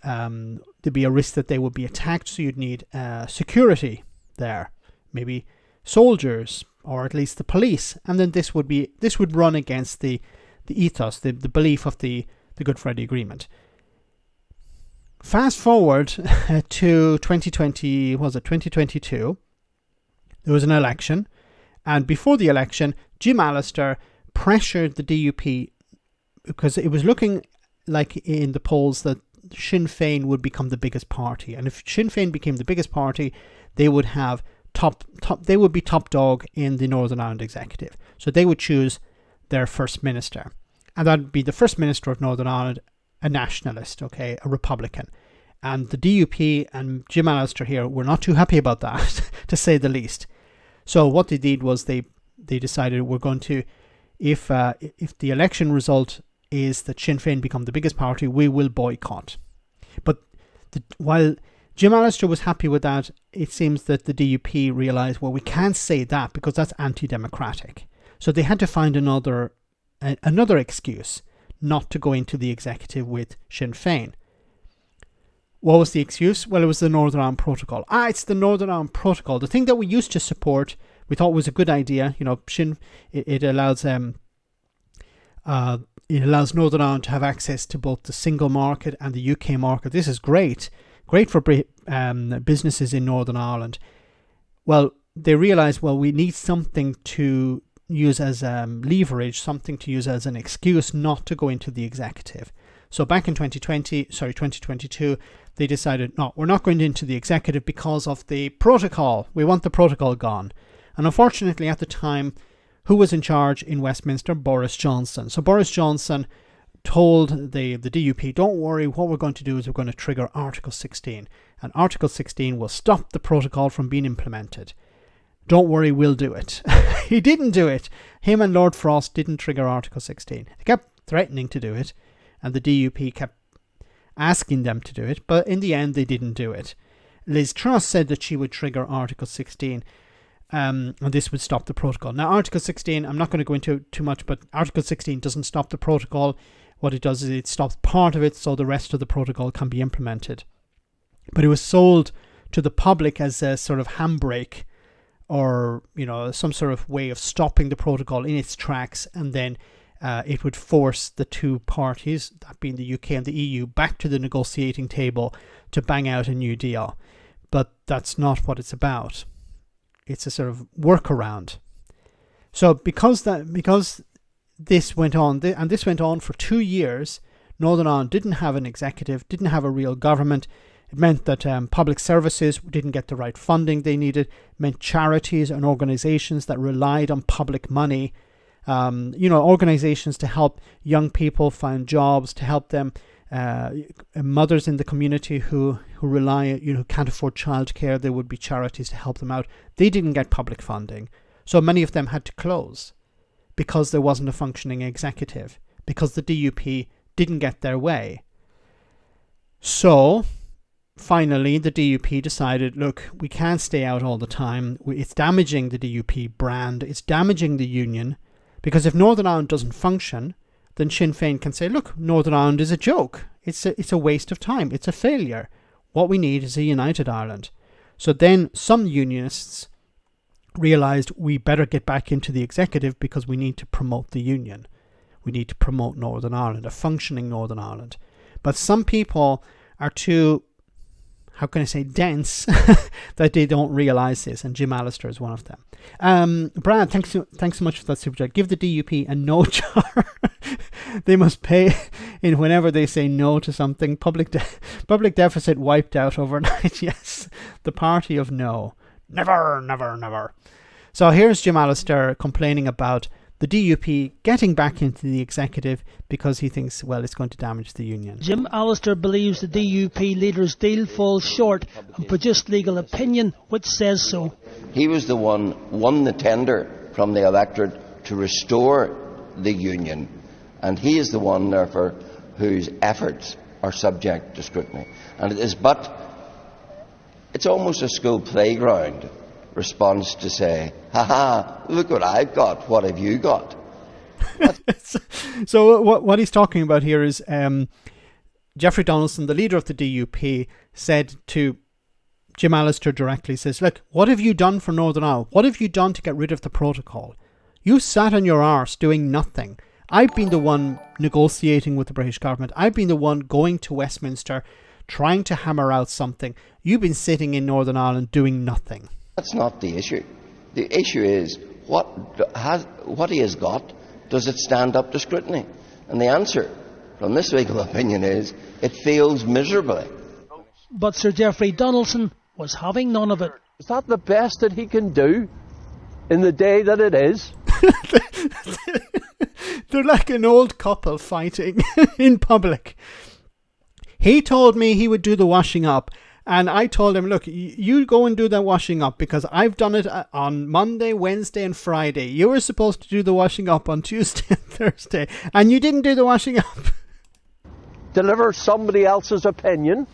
there'd be a risk that they would be attacked, so you'd need security there, maybe soldiers or at least the police, and then this would run against the ethos, the belief of the Good Friday Agreement. Fast forward to 2022, there was an election, and before the election, Jim Allister pressured the DUP because it was looking like in the polls that Sinn Féin would become the biggest party, and if Sinn Féin became the biggest party, they would have they would be top dog in the Northern Ireland executive. So they would choose their first minister, and that would be the first minister of Northern Ireland, a nationalist, a Republican. And the DUP and Jim Allister here were not too happy about that, to say the least. So what they did was they decided we're going to, if the election result is that Sinn Féin become the biggest party, we will boycott. But while Jim Allister was happy with that, it seems that the DUP realised, well, we can't say that because that's anti-democratic. So they had to find another excuse not to go into the executive with Sinn Féin. What was the excuse? Well, it was the Northern Ireland Protocol. It's the Northern Ireland Protocol. The thing that we used to support, we thought was a good idea. It allows Northern Ireland to have access to both the single market and the UK market. This is great for businesses in Northern Ireland. Well, they realised, we need something to use as leverage, something to use as an excuse not to go into the executive. So back in 2022, they decided, no, we're not going into the executive because of the protocol. We want the protocol gone. And unfortunately, at the time, who was in charge in Westminster? Boris Johnson. So Boris Johnson told the DUP, don't worry, what we're going to do is we're going to trigger Article 16. And Article 16 will stop the protocol from being implemented. Don't worry, we'll do it. He didn't do it. Him and Lord Frost didn't trigger Article 16. They kept threatening to do it, and the DUP kept asking them to do it, but in the end they didn't do it. Liz Truss said that she would trigger Article 16, and this would stop the protocol. Now, Article 16, I'm not going to go into too much, but Article 16 doesn't stop the protocol. What it does is it stops part of it so the rest of the protocol can be implemented. But it was sold to the public as a sort of handbrake, or some sort of way of stopping the protocol in its tracks, and then it would force the two parties, that being the UK and the EU, back to the negotiating table to bang out a new deal. But that's not what it's about. It's a sort of workaround. So because this went on, and this went on for 2 years, Northern Ireland didn't have an executive, didn't have a real government. It meant that public services didn't get the right funding they needed. It meant charities and organizations that relied on public money, organizations to help young people find jobs, to help them, mothers in the community who rely, who can't afford childcare, there would be charities to help them out. They didn't get public funding. So many of them had to close because there wasn't a functioning executive, because the DUP didn't get their way. So finally, the DUP decided, look, we can't stay out all the time. It's damaging the DUP brand. It's damaging the union, because if Northern Ireland doesn't function, then Sinn Féin can say, look, Northern Ireland is a joke. It's a waste of time. It's a failure. What we need is a united Ireland. So then some unionists realised we better get back into the executive because we need to promote the union. We need to promote Northern Ireland, a functioning Northern Ireland. But some people are too, how can I say, dense that they don't realise this, and Jim Allister is one of them. Brad, thanks so much for that super chat. Give the DUP a no jar. They must pay in whenever they say no to something. Public deficit wiped out overnight. Yes, the party of no. Never, never, never. So here's Jim Allister complaining about the DUP getting back into the executive because he thinks, well, it's going to damage the union. Jim Allister believes the DUP leader's deal falls short and produced legal opinion which says so. He was the one won the tender from the electorate to restore the union, and he is the one, therefore, whose efforts are subject to scrutiny. And it's almost a school playground response to say, ha, look what I've got, what have you got? So what he's talking about here is Jeffrey Donaldson, the leader of the DUP, said to Jim Allister directly, says, look, what have you done for Northern Ireland? What have you done to get rid of the protocol? You sat on your arse doing nothing. I've been the one negotiating with the British government. I've been the one going to Westminster, trying to hammer out something. You've been sitting in Northern Ireland doing nothing. That's not the issue. The issue is what he has got, does it stand up to scrutiny? And the answer from this legal opinion is it fails miserably. But Sir Geoffrey Donaldson was having none of it. Is that the best that he can do in the day that it is? They're like an old couple fighting in public. He told me he would do the washing up, and I told him, look, you go and do that washing up because I've done it on Monday, Wednesday and Friday. You were supposed to do the washing up on Tuesday and Thursday, and you didn't do the washing up. Deliver somebody else's opinion.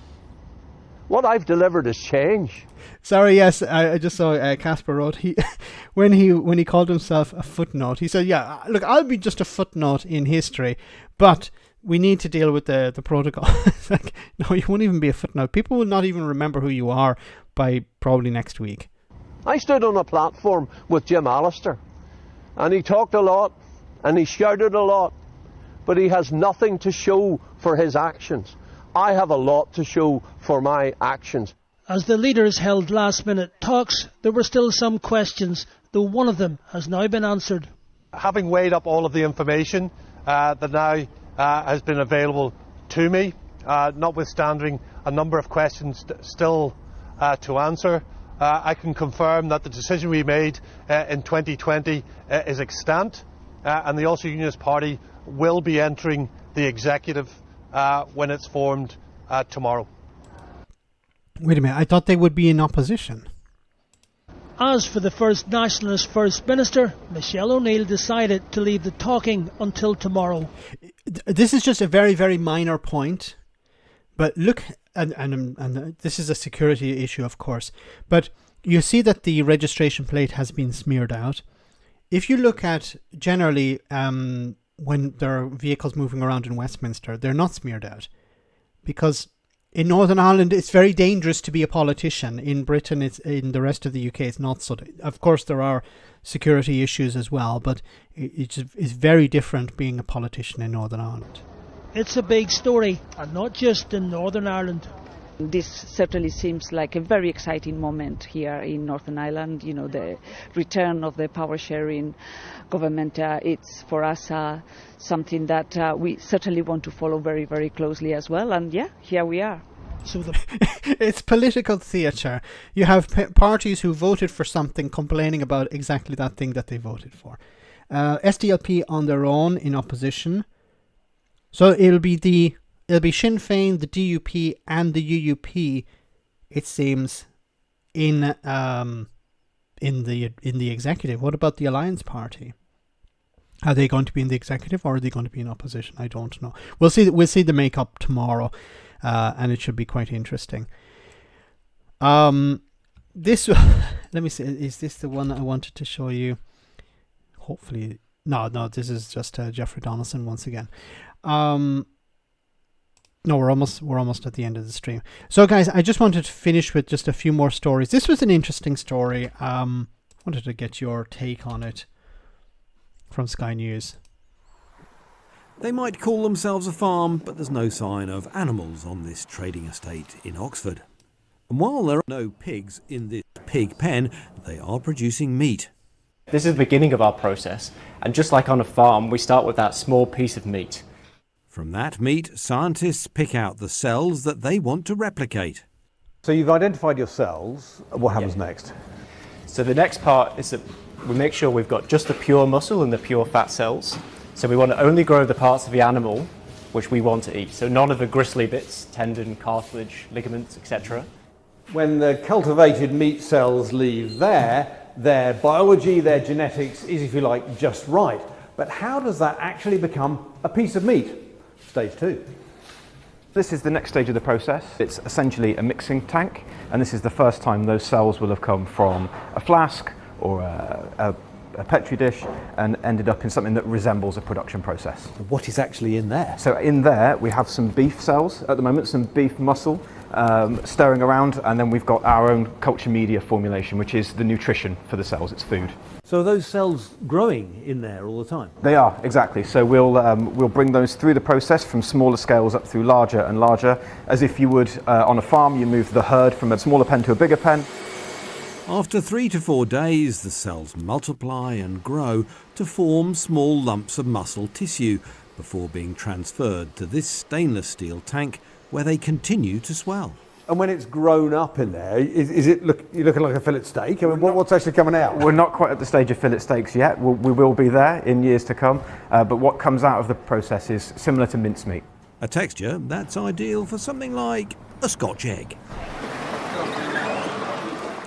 What I've delivered is change. Sorry, yes, I just saw Casper wrote, when he called himself a footnote, he said, yeah, look, I'll be just a footnote in history, but we need to deal with the protocol. It's like, no, you won't even be a footnote. People will not even remember who you are by probably next week. I stood on a platform with Jim Allister, and he talked a lot, and he shouted a lot, but he has nothing to show for his actions. I have a lot to show for my actions. As the leaders held last-minute talks, there were still some questions, though one of them has now been answered. Having weighed up all of the information that now has been available to me, notwithstanding a number of questions still to answer, I can confirm that the decision we made in 2020 is extant, and the Ulster Unionist Party will be entering the executive when it's formed tomorrow. Wait a minute, I thought they would be in opposition. As for the First Nationalist First Minister, Michelle O'Neill decided to leave the talking until tomorrow. This is just a very, very minor point, but look, and this is a security issue, of course, but you see that the registration plate has been smeared out. If you look at generally when there are vehicles moving around in Westminster, they're not smeared out, because in Northern Ireland, it's very dangerous to be a politician. In Britain, in the rest of the UK, it's not so. Of course, there are security issues as well, but it's very different being a politician in Northern Ireland. It's a big story, and not just in Northern Ireland. This certainly seems like a very exciting moment here in Northern Ireland. You know, the return of the power-sharing government, it's for us something that we certainly want to follow very, very closely as well. And yeah, here we are. So it's political theatre. You have parties who voted for something complaining about exactly that thing that they voted for. SDLP on their own in opposition. So it'll be Sinn Féin, the DUP, and the UUP. It seems in the executive. What about the Alliance Party? Are they going to be in the executive or are they going to be in opposition? I don't know. We'll see the makeup tomorrow, and it should be quite interesting. This let me see. Is this the one I wanted to show you? Hopefully, no. This is just Jeffrey Donaldson once again. No, we're almost at the end of the stream. So, guys, I just wanted to finish with just a few more stories. This was an interesting story. Wanted to get your take on it. From Sky News. They might call themselves a farm, but there's no sign of animals on this trading estate in Oxford. And while there are no pigs in this pig pen, they are producing meat. This is the beginning of our process, and just like on a farm, we start with that small piece of meat. From that meat, scientists pick out the cells that they want to replicate. So you've identified your cells. What happens next? So the next part is that we make sure we've got just the pure muscle and the pure fat cells. So we want to only grow the parts of the animal which we want to eat. So none of the gristly bits, tendon, cartilage, ligaments, etc. When the cultivated meat cells leave there, their biology, their genetics is, if you like, just right. But how does that actually become a piece of meat? Stage 2. This is the next stage of the process. It's essentially a mixing tank, and this is the first time those cells will have come from a flask or a petri dish and ended up in something that resembles a production process. What is actually in there? So in there we have some beef cells at the moment, some beef muscle stirring around, and then we've got our own culture media formulation, which is the nutrition for the cells, it's food. So are those cells growing in there all the time? They are, exactly. So we'll bring those through the process from smaller scales up through larger and larger. As if you would on a farm, you move the herd from a smaller pen to a bigger pen. After 3 to 4 days, the cells multiply and grow to form small lumps of muscle tissue before being transferred to this stainless steel tank where they continue to swell. And when it's grown up in there, is it you're looking like a fillet steak? I mean, what's actually coming out? We're not quite at the stage of fillet steaks yet. We will be there in years to come. But what comes out of the process is similar to mincemeat. A texture that's ideal for something like a Scotch egg.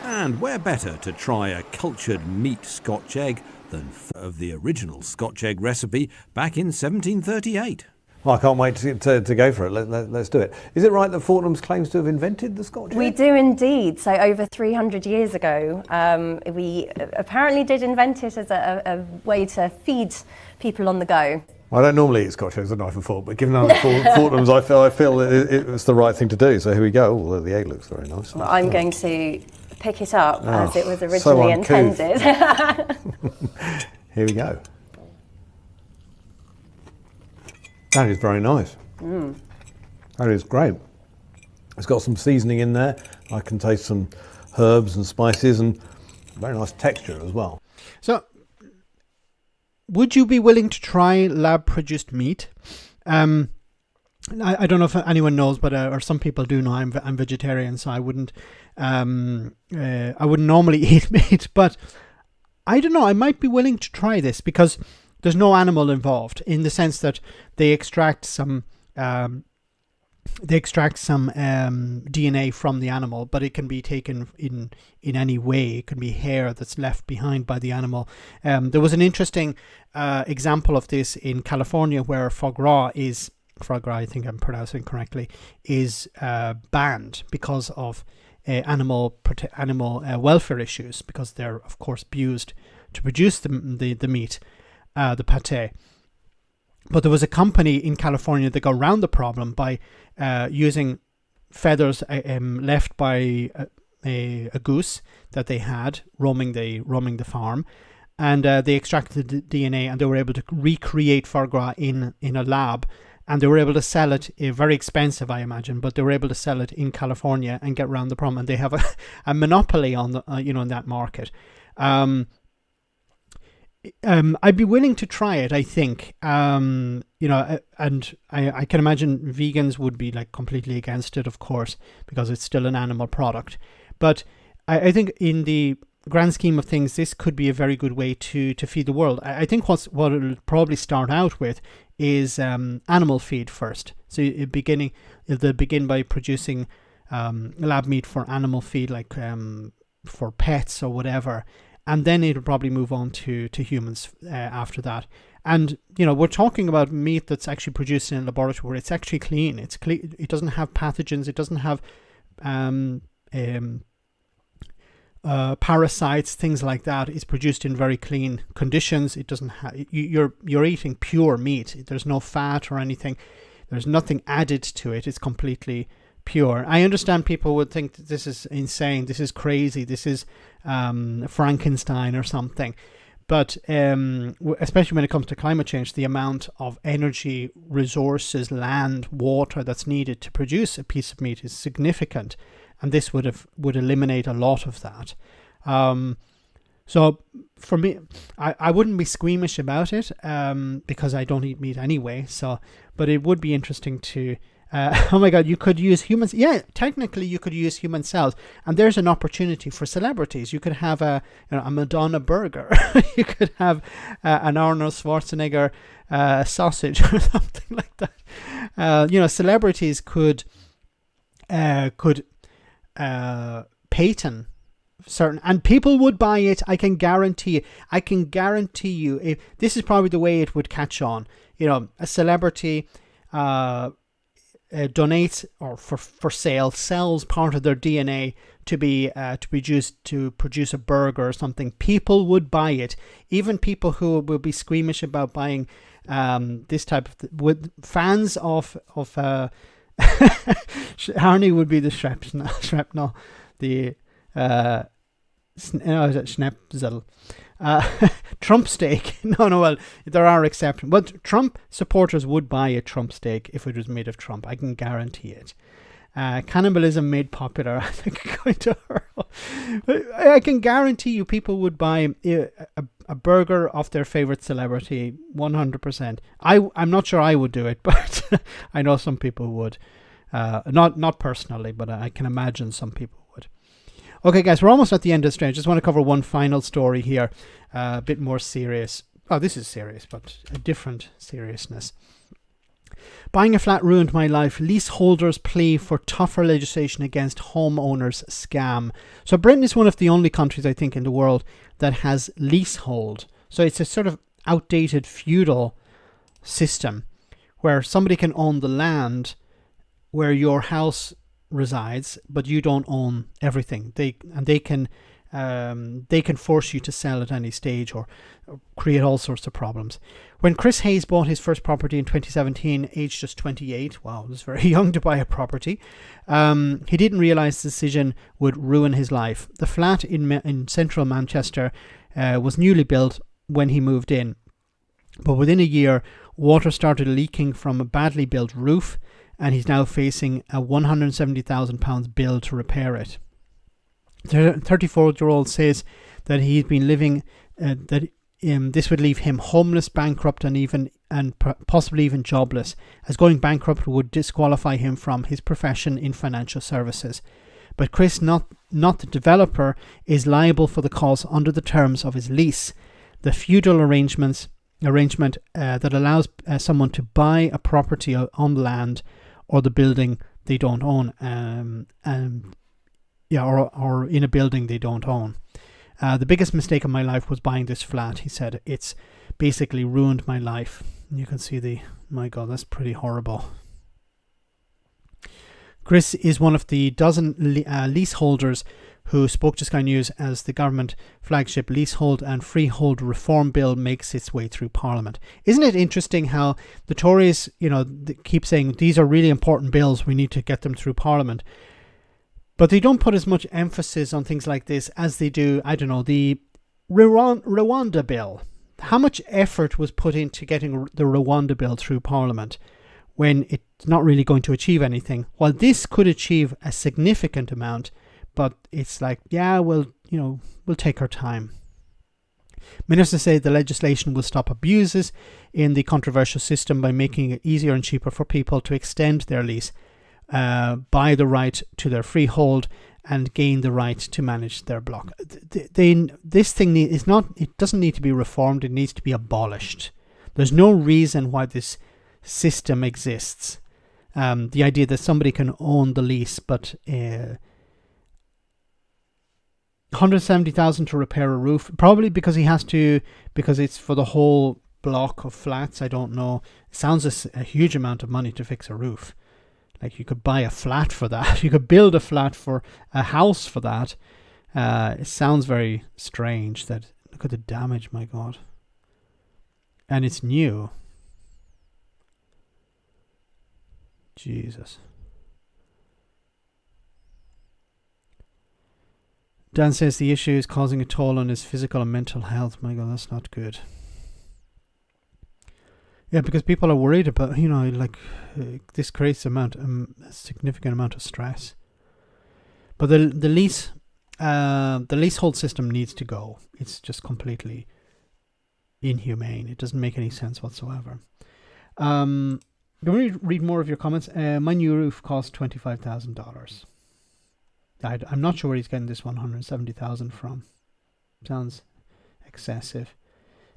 And where better to try a cultured meat Scotch egg than of the original Scotch egg recipe back in 1738. Well, I can't wait to go for it. Let's do it. Is it right that Fortnum's claims to have invented the Scotch egg? We do indeed. So over 300 years ago, we apparently did invent it as a way to feed people on the go. I don't normally eat Scotch eggs with a knife and fork, but given that Fortnum's, I feel it was the right thing to do. So here we go. Oh, the egg looks very nice. Well, I'm going to pick it up as it was originally intended. Here we go. That is very nice. That is great. It's got some seasoning in there. I can taste some herbs and spices and very nice texture as well. So, would you be willing to try lab-produced meat? I don't know if anyone knows, but or some people do know. I'm vegetarian, so I wouldn't normally eat meat. But I don't know. I might be willing to try this because there's no animal involved, in the sense that they extract some DNA from the animal, but it can be taken in any way. It can be hair that's left behind by the animal. There was an interesting example of this in California, where foie gras, I think I'm pronouncing correctly, is banned because of animal welfare issues, because they're of course abused to produce the meat. The pate. But there was a company in California that got around the problem by using feathers left by a goose that they had roaming the farm, and they extracted the DNA, and they were able to recreate foie gras in a lab, and they were able to sell it, very expensive I imagine, but they were able to sell it in California and get around the problem, and they have a monopoly on the in that market. I'd be willing to try it, I think. And I can imagine vegans would be like completely against it, of course, because it's still an animal product. But I think in the grand scheme of things, this could be a very good way to feed the world. I think what it'll probably start out with is animal feed first. So they'll begin by producing lab meat for animal feed, like for pets or whatever. And then it'll probably move on to humans after that. And, we're talking about meat that's actually produced in a laboratory where it's actually clean. It's clean. It doesn't have pathogens. It doesn't have parasites, things like that. It's produced in very clean conditions. It doesn't have, you're eating pure meat. There's no fat or anything. There's nothing added to it. It's completely pure. I understand people would think that this is insane, this is crazy, this is Frankenstein or something, but especially when it comes to climate change, the amount of energy, resources, land, water that's needed to produce a piece of meat is significant, and this would eliminate a lot of that. So for me, I wouldn't be squeamish about it because I don't eat meat anyway, but it would be interesting to oh my God, you could use humans. Yeah, technically you could use human cells. And there's an opportunity for celebrities. You could have a Madonna burger. You could have an Arnold Schwarzenegger sausage or something like that. Celebrities could patent certain, and people would buy it. I can guarantee you, this is probably the way it would catch on. A celebrity donates or for sale sells part of their DNA to produce a burger or something. People would buy it. Even people who will be squeamish about buying this type of fans of Harney would be the shrapnel, the Schnapzel. Trump steak. No, well, there are exceptions. But Trump supporters would buy a Trump steak if it was made of Trump. I can guarantee it. Cannibalism made popular. I think going to hurl. I can guarantee you people would buy a burger of their favorite celebrity 100%. I'm not sure I would do it, but I know some people would. Not personally, but I can imagine some people. Okay, guys, we're almost at the end of the stream. I just want to cover one final story here, a bit more serious. Oh, this is serious, but a different seriousness. Buying a flat ruined my life. Leaseholders plea for tougher legislation against homeowners scam. So Britain is one of the only countries, I think, in the world that has leasehold. So it's a sort of outdated feudal system where somebody can own the land where your house resides, but you don't own everything. They can force you to sell at any stage or create all sorts of problems. When Chris Hayes bought his first property in 2017, aged just 28, wow, was very young to buy a property, he didn't realise the decision would ruin his life. The flat in central Manchester was newly built when he moved in, but within a year, water started leaking from a badly built roof, and he's now facing a £170,000 bill to repair it. The 34-year-old says that he's been living, this would leave him homeless, bankrupt, and possibly even jobless, as going bankrupt would disqualify him from his profession in financial services. But Chris, not the developer, is liable for the costs under the terms of his lease. The feudal arrangement that allows someone to buy a property on land or the building they don't own, or in a building they don't own. The biggest mistake of my life was buying this flat, he said. It's basically ruined my life. And you can see my God, that's pretty horrible. Chris is one of the dozen leaseholders who spoke to Sky News as the government flagship leasehold and freehold reform bill makes its way through Parliament. Isn't it interesting how the Tories, they keep saying these are really important bills, we need to get them through Parliament. But they don't put as much emphasis on things like this as they do, the Rwanda bill. How much effort was put into getting the Rwanda bill through Parliament when it's not really going to achieve anything? While this could achieve a significant amount, but it's like, we'll take our time. Ministers say the legislation will stop abuses in the controversial system by making it easier and cheaper for people to extend their lease, buy the right to their freehold, and gain the right to manage their block. This thing it doesn't need to be reformed, it needs to be abolished. There's no reason why this system exists. The idea that somebody can own the lease, but 170,000 to repair a roof, probably because he has to, because it's for the whole block of flats. I don't know. It sounds a huge amount of money to fix a roof. Like, you could buy a flat for that. You could build a flat for a house for that. It sounds very strange that, look at the damage, my God. And it's new. Jesus. Dan says the issue is causing a toll on his physical and mental health. My God, that's not good. Yeah, because people are worried about, this creates a significant amount of stress. But the leasehold system needs to go. It's just completely inhumane. It doesn't make any sense whatsoever. Can we read more of your comments? My new roof cost $25,000. I'm not sure where he's getting this $170,000 from. Sounds excessive.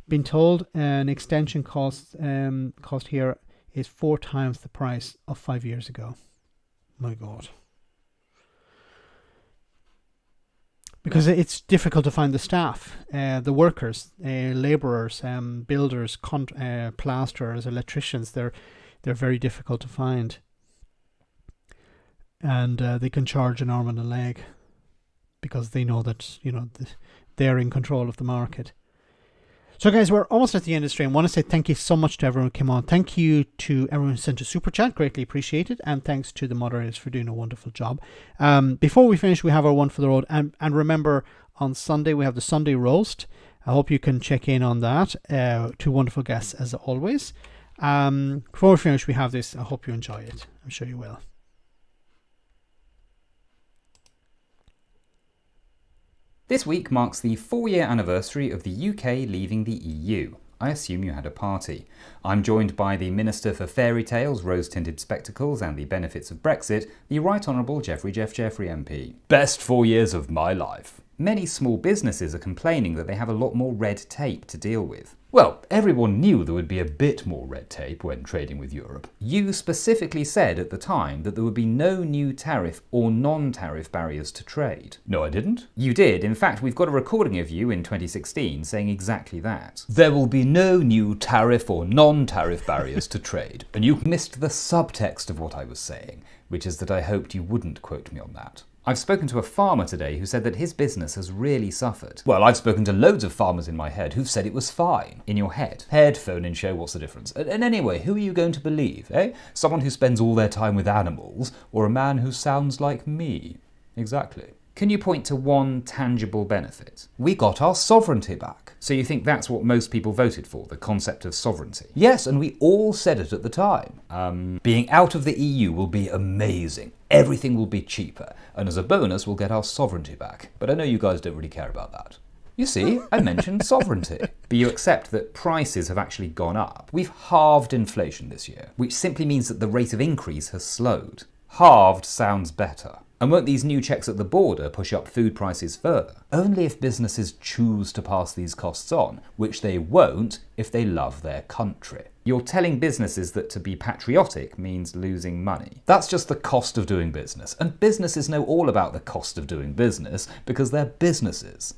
Been told an extension cost here is 4 times the price of 5 years ago. My God. Because it's difficult to find the staff, the workers, labourers, builders, plasterers, electricians. They're very difficult to find. And they can charge an arm and a leg because they know that, they're in control of the market. So guys, we're almost at the end of the stream. I want to say thank you so much to everyone who came on. Thank you to everyone who sent a super chat. Greatly appreciated. And thanks to the moderators for doing a wonderful job. Before we finish, we have our one for the road. And remember, on Sunday, we have the Sunday roast. I hope you can check in on that. 2 wonderful guests as always. Before we finish, we have this. I hope you enjoy it. I'm sure you will. This week marks the 4-year anniversary of the UK leaving the EU. I assume you had a party. I'm joined by the Minister for Fairy Tales, Rose-Tinted Spectacles and the Benefits of Brexit, the Right Honourable Geoffrey MP. Best 4 years of my life. Many small businesses are complaining that they have a lot more red tape to deal with. Well, everyone knew there would be a bit more red tape when trading with Europe. You specifically said at the time that there would be no new tariff or non-tariff barriers to trade. No, I didn't. You did. In fact, we've got a recording of you in 2016 saying exactly that. There will be no new tariff or non-tariff barriers to trade. And you missed the subtext of what I was saying, which is that I hoped you wouldn't quote me on that. I've spoken to a farmer today who said that his business has really suffered. Well, I've spoken to loads of farmers in my head who've said it was fine. In your head. Head, phone and show, what's the difference? And anyway, who are you going to believe, eh? Someone who spends all their time with animals, or a man who sounds like me? Exactly. Can you point to one tangible benefit? We got our sovereignty back. So you think that's what most people voted for, the concept of sovereignty? Yes, and we all said it at the time. Being out of the EU will be amazing. Everything will be cheaper. And as a bonus, we'll get our sovereignty back. But I know you guys don't really care about that. You see, I mentioned sovereignty. But you accept that prices have actually gone up. We've halved inflation this year, which simply means that the rate of increase has slowed. Halved sounds better. And won't these new checks at the border push up food prices further? Only if businesses choose to pass these costs on, which they won't if they love their country. You're telling businesses that to be patriotic means losing money. That's just the cost of doing business. And businesses know all about the cost of doing business because they're businesses.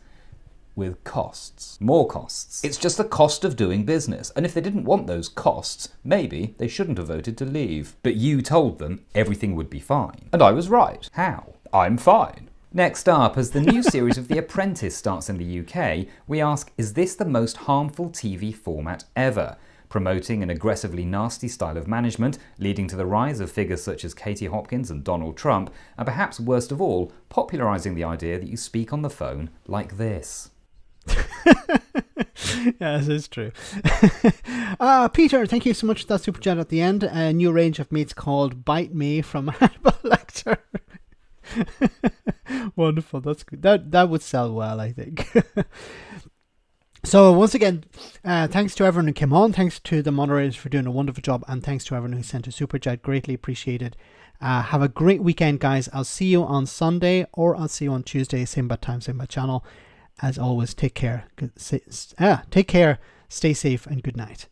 With costs. More costs. It's just the cost of doing business. And if they didn't want those costs, maybe they shouldn't have voted to leave. But you told them everything would be fine. And I was right. How? I'm fine. Next up, as the new series of The Apprentice starts in the UK, we ask, is this the most harmful TV format ever? Promoting an aggressively nasty style of management, leading to the rise of figures such as Katie Hopkins and Donald Trump, and perhaps worst of all, popularising the idea that you speak on the phone like this. Yeah, this is true. Peter, thank you so much for that super chat at the end. A new range of meats called Bite Me from Hannibal Lecter. Wonderful, that's good. That would sell well, I think. So once again, thanks to everyone who came on. Thanks to the moderators for doing a wonderful job. And thanks to everyone who sent a super chat. Greatly appreciated. Have a great weekend, guys. I'll see you on Sunday, or I'll see you on Tuesday. Same bad time, same bad channel. As always, take care. Take care, stay safe, and good night.